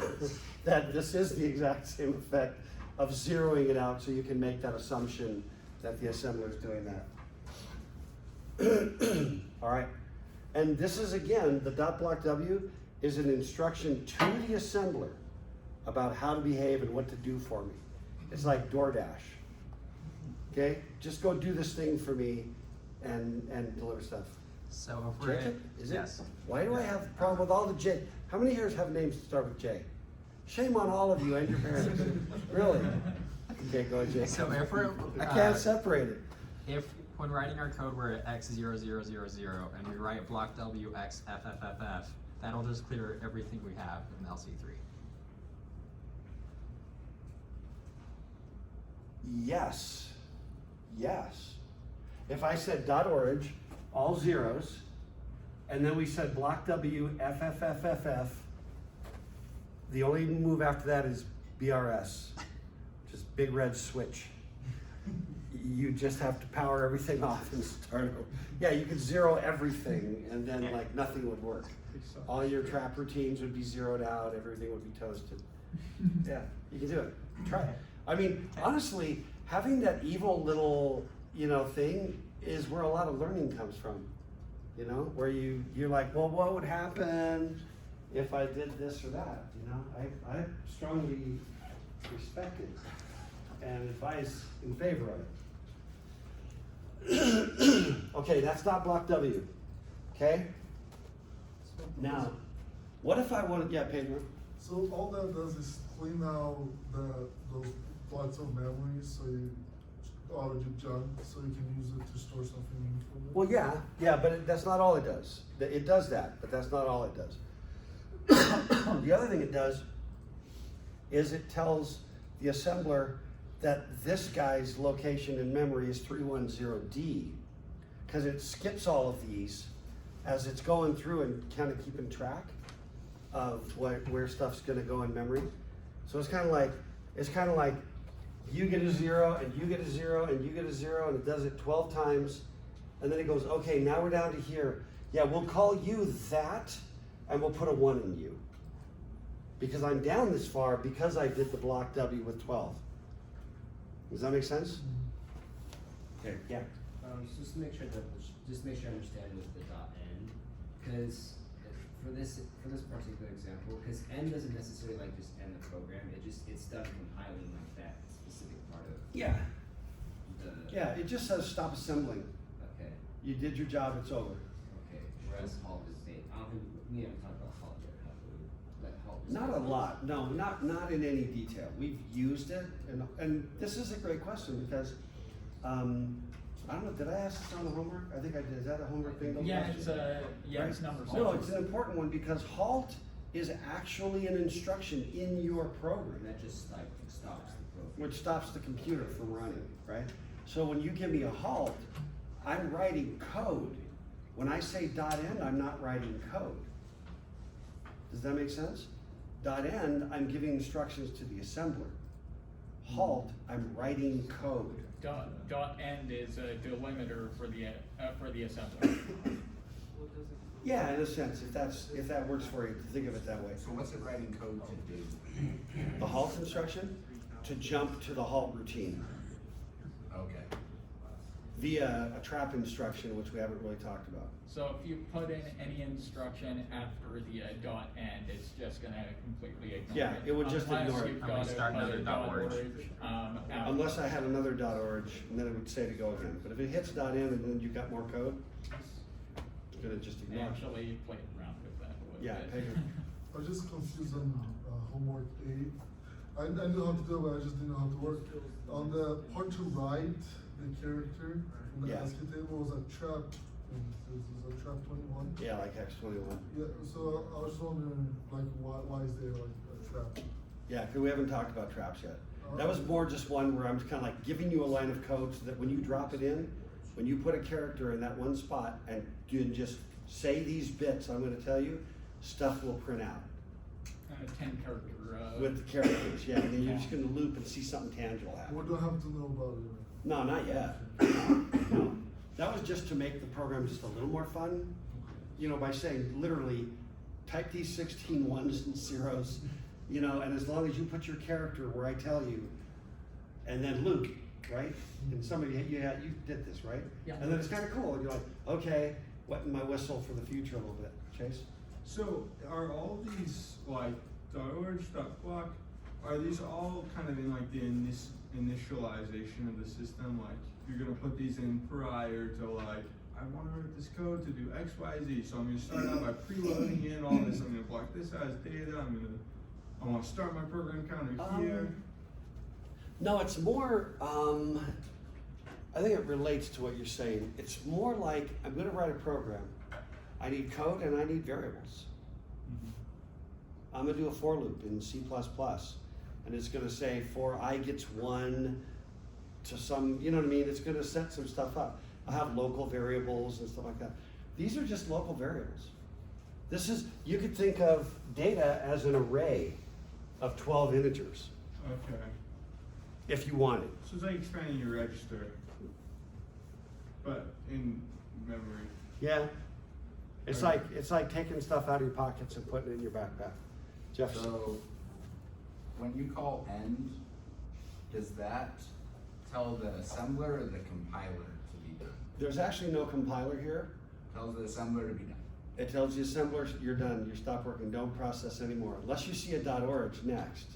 S1: that this is the exact same effect of zeroing it out, so you can make that assumption that the assembler is doing that. All right. And this is, again, the .block W is an instruction to the assembler about how to behave and what to do for me. It's like DoorDash. Okay? Just go do this thing for me and deliver stuff.
S2: So if we're at,
S1: Jacob? Is it?
S2: yes.
S1: Why do I have a problem with all the J? How many here have names that start with J? Shame on all of you and your parents. Really? Okay, go ahead, Jacob.
S2: So if we're,
S1: I can't separate it.
S2: if when writing our code we're at x0000 and we write block W x FFFF, that'll just clear everything we have in LC3.
S1: Yes. Yes. if I said dot orange, all zeros, and then we said block W, FFFFF, the only move after that is BRS, just big red switch. You just have to power everything off and start over. Yeah, you could zero everything and then like nothing would work. All your trap routines would be zeroed out, everything would be toasted. Yeah, you can do it. Try it. I mean, honestly, having that evil little, thing is where a lot of learning comes from. Where you're like, well, what would happen if I did this or that? I strongly respect it and advise in favor of it. Okay, that's not block W. Okay? Now, what if I wanted, yeah, Pedro?
S7: So all that does is clean out those blocks of memory, so you out of your junk, so you can use it to store something meaningful.
S1: Well, yeah, but that's not all it does. It does that, but that's not all it does. The other thing it does is it tells the assembler that this guy's location in memory is 310D, because it skips all of these as it's going through and kind of keeping track of where stuff's going to go in memory. So it's kind of like you get a 0 and you get a 0 and you get a 0, and it does it 12 times, and then it goes, okay, now we're down to here. Yeah, we'll call you that, and we'll put a 1 in you, because I'm down this far because I did the block W with 12. Does that make sense? Okay, yeah.
S8: Just to make sure I understand with the dot end, because for this particular example, because end doesn't necessarily like just end the program. It's done compiling like that specific part of
S1: Yeah.
S8: the.
S1: It just says stop assembling.
S8: Okay.
S1: You did your job, it's over.
S8: Okay. Whereas halt is made. I don't think we haven't talked about halt yet, have we? Like halt. is
S1: Not a
S8: made.
S1: lot, no, not in any detail. We've used it, and this is a great question because, I don't know, did I ask this on the homework? I think I did. Is that a homework thing?
S3: Yeah, it's it's number 7.
S1: No, it's an important one because halt is actually an instruction in your program,
S8: And that just like stops the program.
S1: which stops the computer from running, right? So when you give me a halt, I'm writing code. When I say dot end, I'm not writing code. Does that make sense? Dot end, I'm giving instructions to the assembler. Halt, I'm writing code.
S3: Dot end is a delimiter for the assembler.
S1: Yeah, in a sense, if that works for you, think of it that way.
S4: So what's it writing code to do?
S1: The halt instruction, to jump to the halt routine
S4: Okay.
S1: via a trap instruction, which we haven't really talked about.
S3: So if you put in any instruction after the dot end, it's just gonna completely ignore
S1: Yeah, it would just
S3: Unless
S1: ignore it.
S3: you've
S2: And we
S3: got
S2: start another dot orange.
S3: out.
S1: Unless I had another dot orange, and then it would say to go again. But if it hits dot end and then you've got more code, it's gonna just ignore it.
S3: Actually played around with that a little
S1: Yeah,
S3: bit.
S1: Pedro.
S7: I was just confused on homework 8. I knew how to do it, but I just didn't know how to work. On the part to write the character from the
S1: Yeah.
S7: ASCII table was a trap. This is a trap 21.
S1: Yeah, like Hex 21.
S7: Yeah, so I was just wondering, like, why is there like a trap?
S1: Yeah, 'cause we haven't talked about traps yet. That was more just one where I'm kind of like giving you a line of code so that when you drop it in, when you put a character in that one spot and you just say these bits I'm gonna tell you, stuff will print out.
S3: 10 character.
S1: With the characters, yeah, and then you're just gonna loop and see something tangible happen.
S7: What do I have to know about it?
S1: No, not yet. No. That was just to make the program just a little more fun, by saying literally, type these 16 ones and zeros, and as long as you put your character where I tell you, and then loop, right? And somebody, you did this, right?
S3: Yeah.
S1: And then it's kind of cool, and you're like, okay, wetting my whistle for the future a little bit, Chase?
S6: So are all these like dot orange, dot block, are these all kind of in like the initialization of the system? Like you're gonna put these in prior to like, I wanna write this code to do X, Y, Z. So I'm gonna start out by preloading in all this. I'm gonna block this as data. I wanna start my program counter here.
S1: No, it's more, I think it relates to what you're saying. It's more like, I'm gonna write a program. I need code and I need variables. I'm gonna do a for loop in C++, and it's gonna say for I gets 1 to some, you know what I mean? It's gonna set some stuff up. I'll have local variables and stuff like that. These are just local variables. This is, you could think of data as an array of 12 integers,
S6: Okay.
S1: if you wanted.
S6: So it's like expanding your register, but in memory.
S1: Yeah. It's
S6: Okay.
S1: like taking stuff out of your pockets and putting it in your backpack. Jeff?
S4: So, when you call end, does that tell the assembler or the compiler to be done?
S1: There's actually no compiler here.
S4: Tells the assembler to be done.
S1: It tells the assembler, you're done, you stop working, don't process anymore. Unless you see a .org next,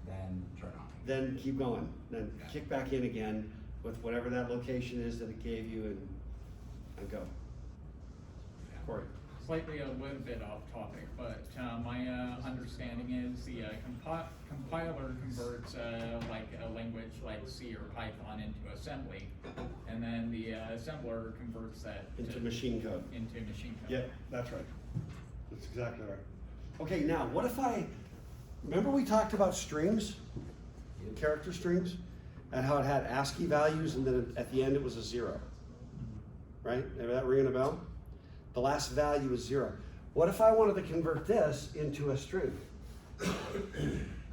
S4: Then turn on.
S1: then keep going. Then
S4: Okay.
S1: kick back in again with whatever that location is that it gave you and go.
S4: Yeah.
S1: Corey?
S3: Slightly a little bit off topic, but my understanding is the compiler converts like a language like C or Python into assembly, and then the assembler converts that
S1: Into machine code.
S3: Into machine code.
S1: Yeah, that's right. That's exactly right. Okay, now what if remember we talked about strings? Character strings? And how it had ASCII values and then at the end it was a 0. Right? Is that ringing a bell? The last value is 0. What if I wanted to convert this into a string?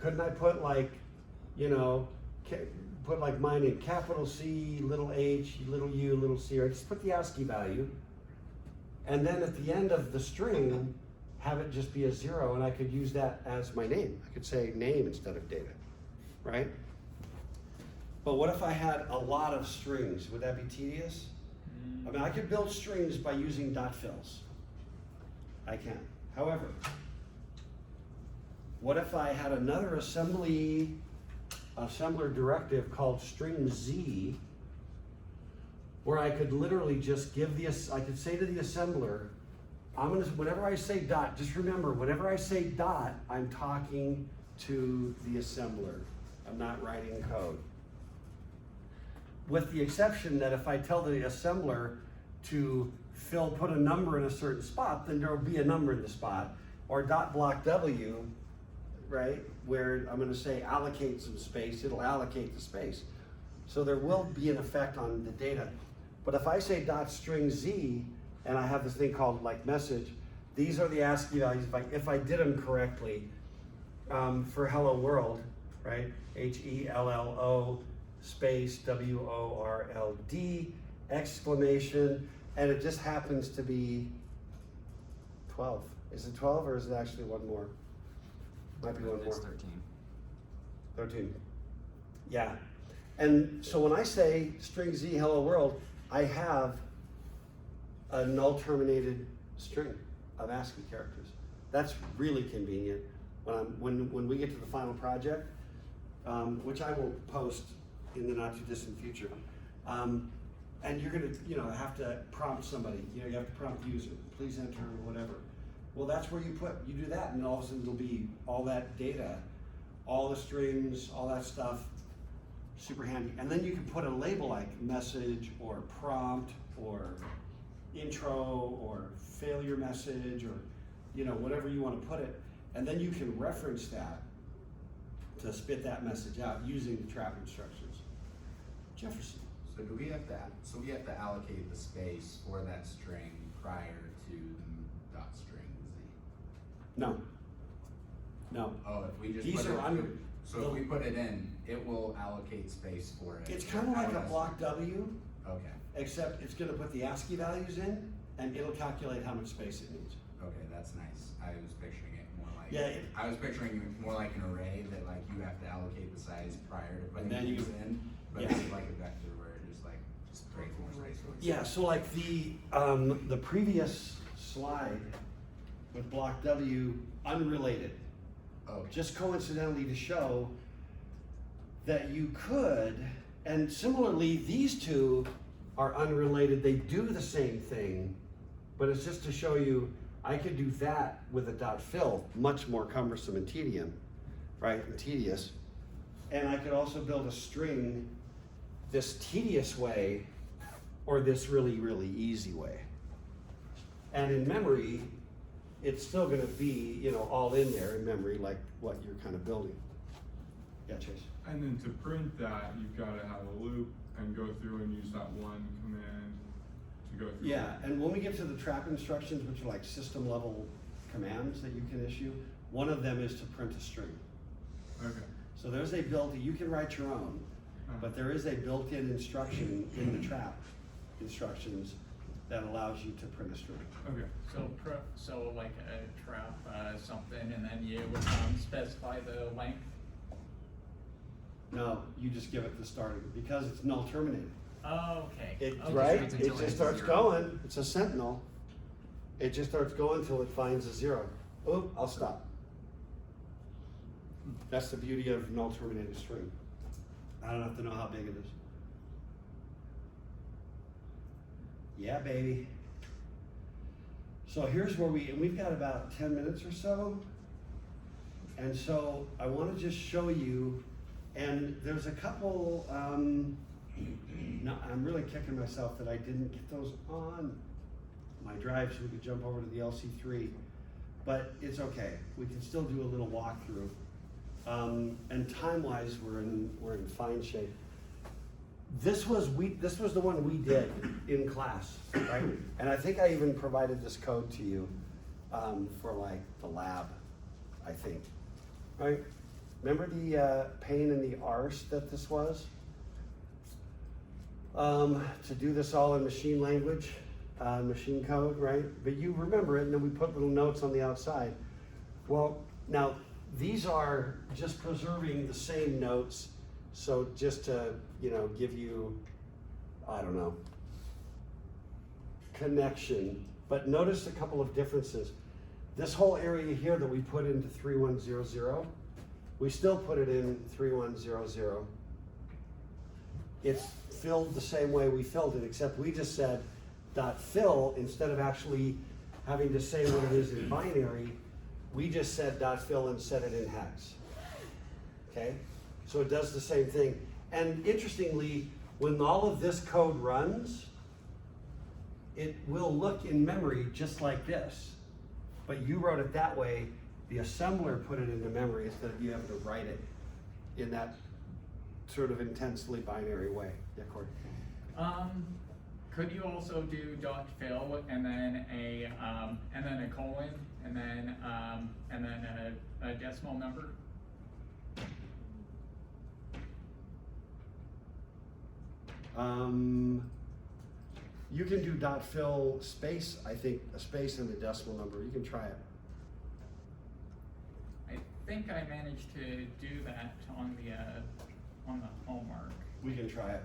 S1: Couldn't I put like, put like my name, capital C, little h, little u, little c, or just put the ASCII value. And then at the end of the string, have it just be a 0, and I could use that as my name. I could say name instead of data, right? But what if I had a lot of strings? Would that be tedious? I mean, I could build strings by using .fills. I can. However, what if I had another assembler directive called string Z, where I could literally just I could say to the assembler, whenever I say dot, just remember, whenever I say dot, I'm talking to the assembler. I'm not writing code. With the exception that if I tell the assembler to put a number in a certain spot, then there will be a number in the spot, or .block W, right, where I'm going to say allocate some space, it'll allocate the space. So there will be an effect on the data. But if I say .string Z, and I have this thing called like message, these are the ASCII values if I did them correctly. For hello world, right, HELLO space WORLD exclamation, and it just happens to be 12. Is it 12 or is it actually one more? Might be one more.
S2: It's 13.
S1: 13. Yeah. And so when I say string Z hello world, I have a null terminated string of ASCII characters. That's really convenient when we get to the final project, which I will post in the not too distant future. And you're gonna, have to prompt somebody. You have to prompt user, please enter or whatever. Well, that's where you do that, and all of a sudden it'll be all that data, all the strings, all that stuff, super handy. And then you can put a label like message or prompt or intro or failure message or whatever you want to put it, and then you can reference that to spit that message out using the trap instructions. Jefferson.
S4: So we have to allocate the space for that string prior to the .string Z.
S1: No.
S4: Oh, if we just
S1: These
S4: put
S1: are
S4: it, so if we put it in, it will allocate space for it.
S1: It's kind of like a block W,
S4: Okay,
S1: except it's going to put the ASCII values in, and it'll calculate how much space it needs.
S4: okay, that's nice. I was picturing it more like,
S1: Yeah,
S4: I was picturing it more like an array that like you have to allocate the size prior to putting
S1: then
S4: things
S1: you-
S4: in, but
S1: yeah.
S4: this is like a vector where it just creates more space for it.
S1: Yeah, so like the previous slide with block W, unrelated,
S4: Okay.
S1: just coincidentally to show that you could, and similarly, these two are unrelated. They do the same thing, but it's just to show you I could do that with a .fill, much more cumbersome and tedious. And I could also build a string this tedious way or this really, really easy way. And in memory, it's still gonna be, all in there in memory, like what you're kind of building. Yeah, Chase.
S6: And then to print that, you've got to have a loop and go through and use that one command to go through.
S1: Yeah, and when we get to the trap instructions, which are like system level commands that you can issue, one of them is to print a string.
S6: Okay.
S1: So there's a you can write your own, but there is a built-in instruction in the trap instructions that allows you to print a string.
S6: Okay.
S3: So like a trap, something, and then you specify the length?
S1: No, you just give it the starting, because it's null terminated.
S3: Oh, okay.
S1: It,
S3: Okay.
S1: right?
S2: It's
S1: It
S2: until
S1: just
S2: it's
S1: starts
S2: 0.
S1: going. It's a sentinel. It just starts going until it finds a 0. Oop, I'll stop. That's the beauty of null terminated string. I don't have to know how big it is. Yeah, baby. So here's where we've got about 10 minutes or so. And so I want to just show you, and there's a couple, no, I'm really kicking myself that I didn't get those on my drive so we could jump over to the LC3, but it's okay. We can still do a little walkthrough. And time-wise, we're in fine shape. This was the one we did in class, right? And I think I even provided this code to you for like the lab, I think, right? Remember the pain in the arse that this was? To do this all in machine language, machine code, right? But you remember it, and then we put little notes on the outside. Well, now these are just preserving the same notes. So just to, give you, I don't know, connection. But notice a couple of differences. This whole area here that we put into 3100, we still put it in 3100. It's filled the same way we filled it, except we just said .fill instead of actually having to say what it is in binary. We just said .fill and set it in hex. Okay? So it does the same thing. And interestingly, when all of this code runs, it will look in memory just like this. But you wrote it that way. The assembler put it into memory instead of you having to write it in that sort of intensely binary way. Yeah, Corey?
S3: Could you also do .fill and then a colon and then a decimal number?
S1: You can do .fill space, I think, a space and a decimal number. You can try it.
S3: I think I managed to do that on the homework.
S1: We can try it.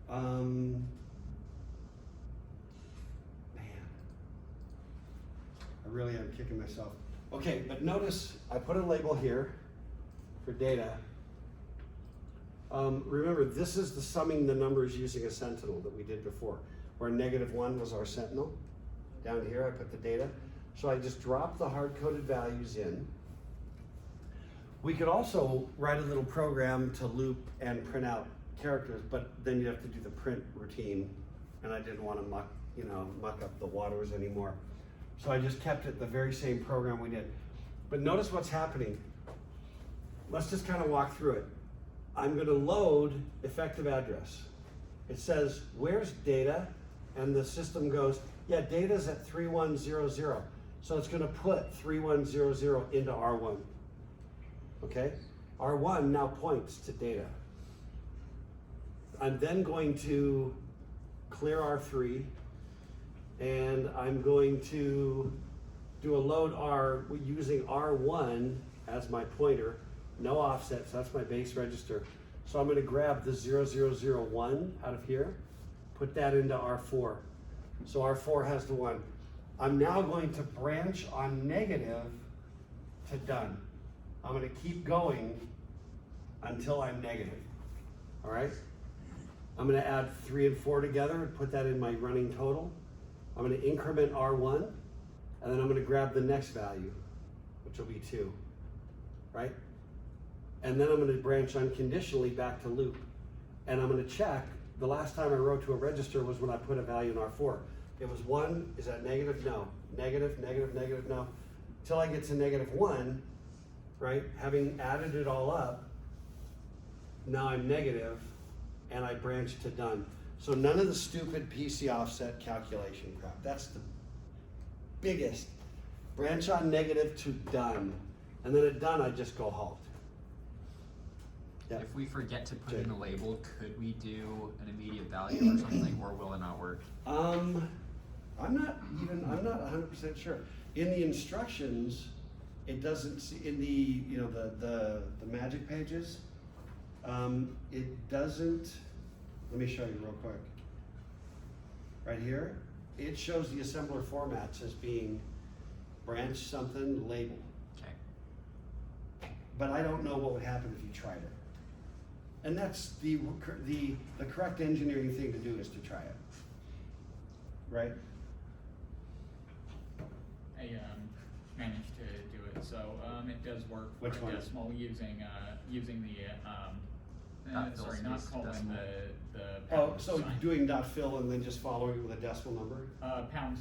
S1: Man, I really am kicking myself. Okay, but notice I put a label here for data. Remember, this is the summing the numbers using a sentinel that we did before, where -1 was our sentinel. Down here, I put the data. So I just dropped the hard-coded values in. We could also write a little program to loop and print out characters, but then you'd have to do the print routine, and I didn't want to muck up the waters anymore. So I just kept it the very same program we did. But notice what's happening. Let's just kind of walk through it. I'm going to load effective address. It says, where's data? And the system goes, yeah, data's at 3100. So it's going to put 3100 into R1. Okay? R1 now points to data. I'm then going to clear R3, and I'm going to do a load R using R1 as my pointer. No offsets, that's my base register. So I'm going to grab the 0001 out of here, put that into R4. So R4 has the 1. I'm now going to branch on negative to done. I'm going to keep going until I'm negative. All right? I'm going to add 3 and 4 together and put that in my running total. I'm going to increment R1, and then I'm going to grab the next value, which will be 2. Right? And then I'm going to branch unconditionally back to loop. And I'm going to check, the last time I wrote to a register was when I put a value in R4. It was 1, is that negative? No. Negative, negative, negative, no. Till I get to -1, right? Having added it all up, now I'm negative, and I branch to done. So none of the stupid PC offset calculation crap. That's the biggest. Branch on negative to done. And then at done, I just go halt. Yeah.
S2: If we forget to put in
S1: Jake.
S2: a label, could we do an immediate value or something, or will it not work?
S1: I'm not 100% sure. In the instructions, it doesn't see, in the, you know, the magic pages, it doesn't, let me show you real quick. Right here, it shows the assembler formats as being branch something label.
S2: Okay.
S1: But I don't know what would happen if you tried it. And that's the correct engineering thing to do is to try it. Right?
S3: I managed to do it, so it does work for
S1: Which one?
S3: decimal using the
S2: Dot fill
S3: sorry,
S2: space
S3: not colon,
S2: decimal.
S3: the
S1: Oh,
S3: pound
S1: so
S3: sign.
S1: doing dot fill and then just following it with a decimal number?
S3: Pound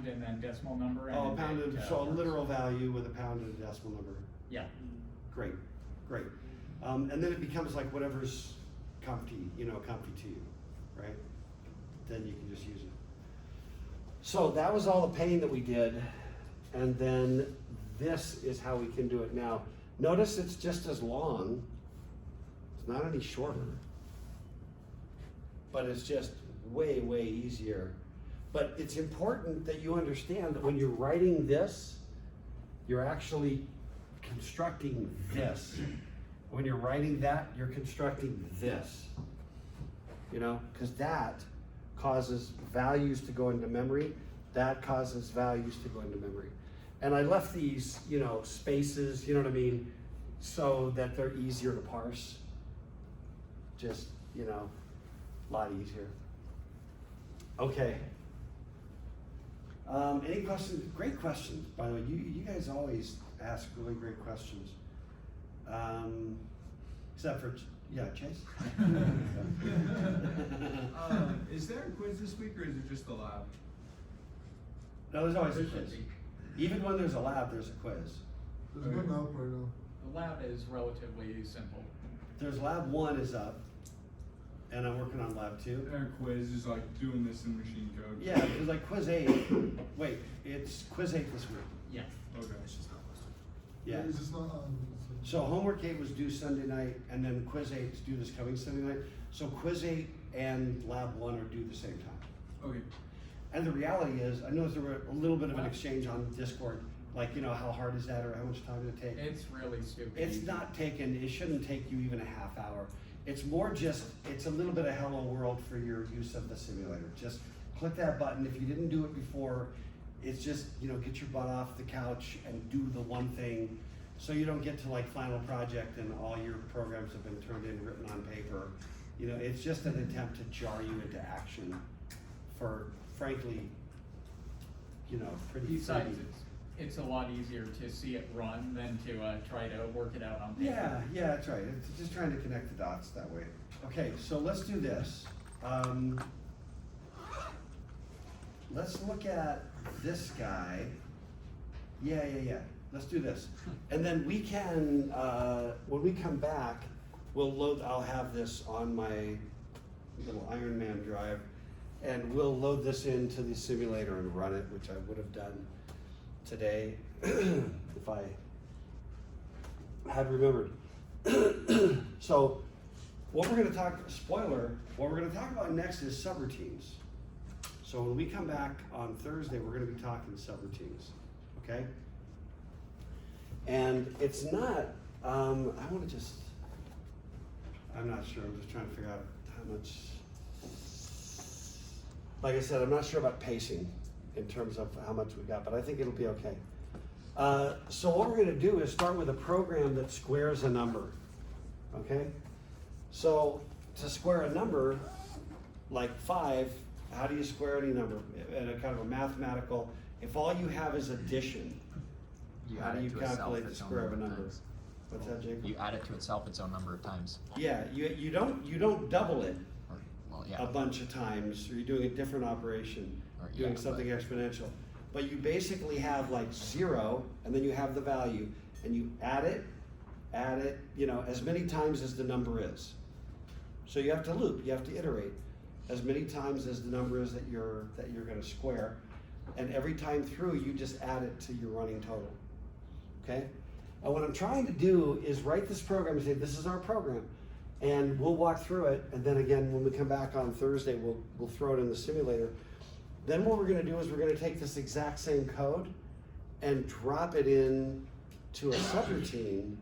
S3: and then decimal number and
S1: Oh,
S3: it,
S1: pounded, so a
S3: works.
S1: literal value with a pound and a decimal number.
S3: Yeah.
S1: Great, great. And then it becomes like whatever's comfy to you, right? Then you can just use it. So that was all the pain that we did. And then this is how we can do it now. Notice it's just as long. It's not any shorter. But it's just way, way easier. But it's important that you understand that when you're writing this, you're actually constructing this. When you're writing that, you're constructing this. Because that causes values to go into memory. That causes values to go into memory. And I left these, spaces, so that they're easier to parse. Just, a lot easier. Okay. Any questions? Great questions, by the way. You guys always ask really great questions. Except for, Chase?
S6: Is there a quiz this week or is it just the lab?
S1: No, there's always a quiz. Even when there's a lab, there's a quiz.
S7: There's one up right now.
S3: The lab is relatively simple.
S1: There's lab 1 is up, and I'm working on lab 2.
S6: Our quiz is like doing this in machine code.
S1: Yeah, because like quiz 8, wait, it's quiz 8 this week.
S3: Yeah.
S6: Okay.
S1: Yeah.
S7: It's just not on.
S1: So homework 8 was due Sunday night, and then quiz 8 is due this coming Sunday night. So quiz 8 and lab 1 are due the same time.
S6: Okay.
S1: And the reality is, I noticed there were a little bit of an exchange on Discord, like, how hard is that or how much time did it take?
S3: It's really stupid.
S1: It's not taken, it shouldn't take you even a half hour. It's more just, it's a little bit of hello world for your use of the simulator. Just click that button. If you didn't do it before, it's just, get your butt off the couch and do the one thing so you don't get to like final project and all your programs have been turned in, written on paper. It's just an attempt to jar you into action for, frankly, pretty
S3: Besides,
S1: pretty-
S3: it's a lot easier to see it run than to try to work it out on paper.
S1: Yeah, that's right. It's just trying to connect the dots that way. Okay, so let's do this. Let's look at this guy. Yeah. Let's do this. And then we can, when we come back, I'll have this on my little Iron Man drive, and we'll load this into the simulator and run it, which I would have done today if I had remembered. So what we're going to talk about next is subroutines. So when we come back on Thursday, we're going to be talking subroutines, okay? And it's not, I'm not sure, I'm just trying to figure out how much, like I said, I'm not sure about pacing in terms of how much we got, but I think it'll be okay. So what we're gonna do is start with a program that squares a number, okay? So to square a number, like 5, how do you square any number? In a kind of a mathematical, if all you have is addition, how do you calculate the square of a number? What's that, Jacob?
S2: You add it to itself its own number of times.
S1: Yeah, you don't double it
S2: Or, well, yeah.
S1: a bunch of times, or you're doing a different operation,
S2: Or,
S1: doing
S2: yeah,
S1: something exponential. But you basically have like 0, and then you have the value, and you add it, as many times as the number is. So you have to loop, you have to iterate. as many times as the number is that you're gonna square. And every time through, you just add it to your running total, okay? And what I'm trying to do is write this program and say, this is our program. And we'll walk through it, and then again, when we come back on Thursday, we'll throw it in the simulator. Then what we're gonna do is we're gonna take this exact same code and drop it in to a subroutine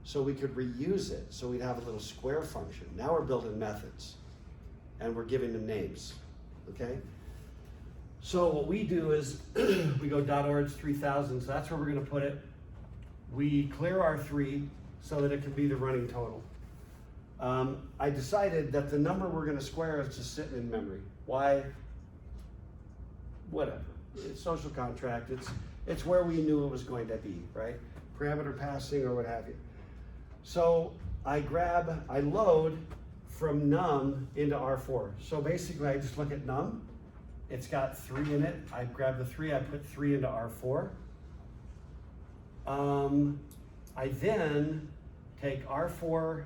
S1: so we could reuse it, so we'd have a little square function. Now we're building methods, and we're giving them names, okay? So what we do is, we go .orgs 3000, so that's where we're gonna put it. We clear R3 so that it can be the running total. I decided that the number we're gonna square is just sitting in memory. Why? Whatever, it's social contract, it's where we knew it was going to be, right? Parameter passing or what have you. So I load from num into R4. So basically I just look at num, it's got 3 in it, I grab the 3, I put 3 into R4. I then take R4,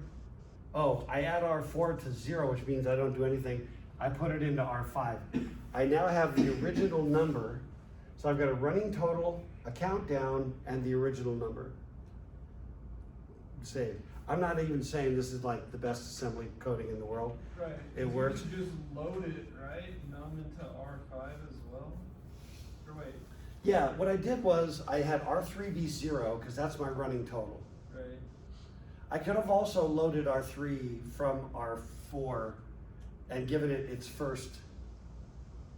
S1: I add R4 to 0, which means I don't do anything. I put it into R5. I now have the original number, so I've got a running total, a countdown, and the original number. Save. I'm not even saying this is like the best assembly coding in the world.
S10: Right.
S1: It works.
S10: You just load it, right? Num into R5 as well? Or wait,
S1: Yeah, what I did was I had R3 be 0, because that's my running total.
S10: right.
S1: I could have also loaded R3 from R4 and given it its first,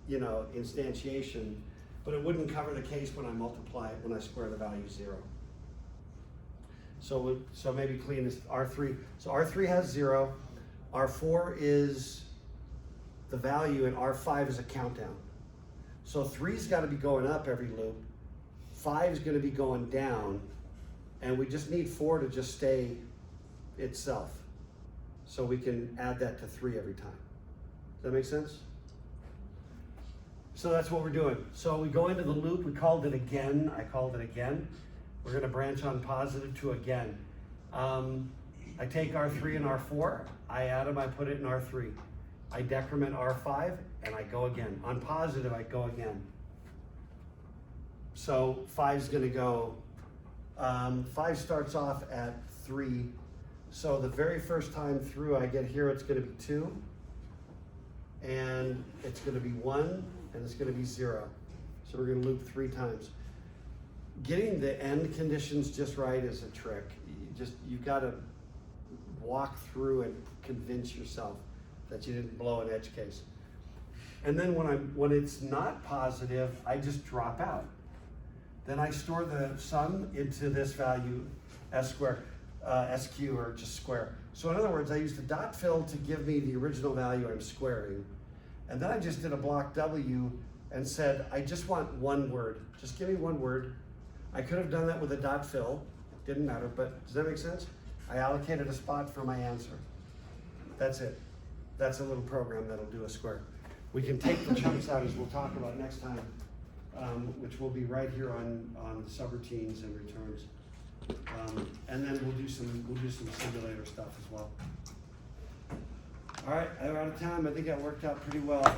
S1: instantiation, but it wouldn't cover the case when I multiply it, when I square the value 0. So maybe clean this R3. So R3 has 0, R4 is the value, and R5 is a countdown. So 3's got to be going up every loop, 5's going to be going down, and we just need 4 to just stay itself. So we can add that to 3 every time. Does that make sense? So that's what we're doing. So we go into the loop, we called it again, I called it again. We're gonna branch on positive to again. I take R3 and R4, I add them, I put it in R3. I decrement R5, and I go again. On positive, I go again. So 5's gonna go, 5 starts off at 3. So the very first time through I get here, it's gonna be 2, and it's gonna be 1, and it's gonna be 0. So we're gonna loop 3 times. Getting the end conditions just right is a trick. You've gotta walk through and convince yourself that you didn't blow an edge case. And then when it's not positive, I just drop out. Then I store the sum into this value, S squared, SQ, or just square. So in other words, I used the dot fill to give me the original value I'm squaring. And then I just did a block W and said, I just want one word. Just give me one word. I could have done that with a dot fill, didn't matter, but does that make sense? I allocated a spot for my answer. That's it. That's a little program that'll do a square. We can take the chunks out, as we'll talk about next time, which will be right here on subroutines and returns. And then we'll do some simulator stuff as well. All right, we're out of time. I think that worked out pretty well.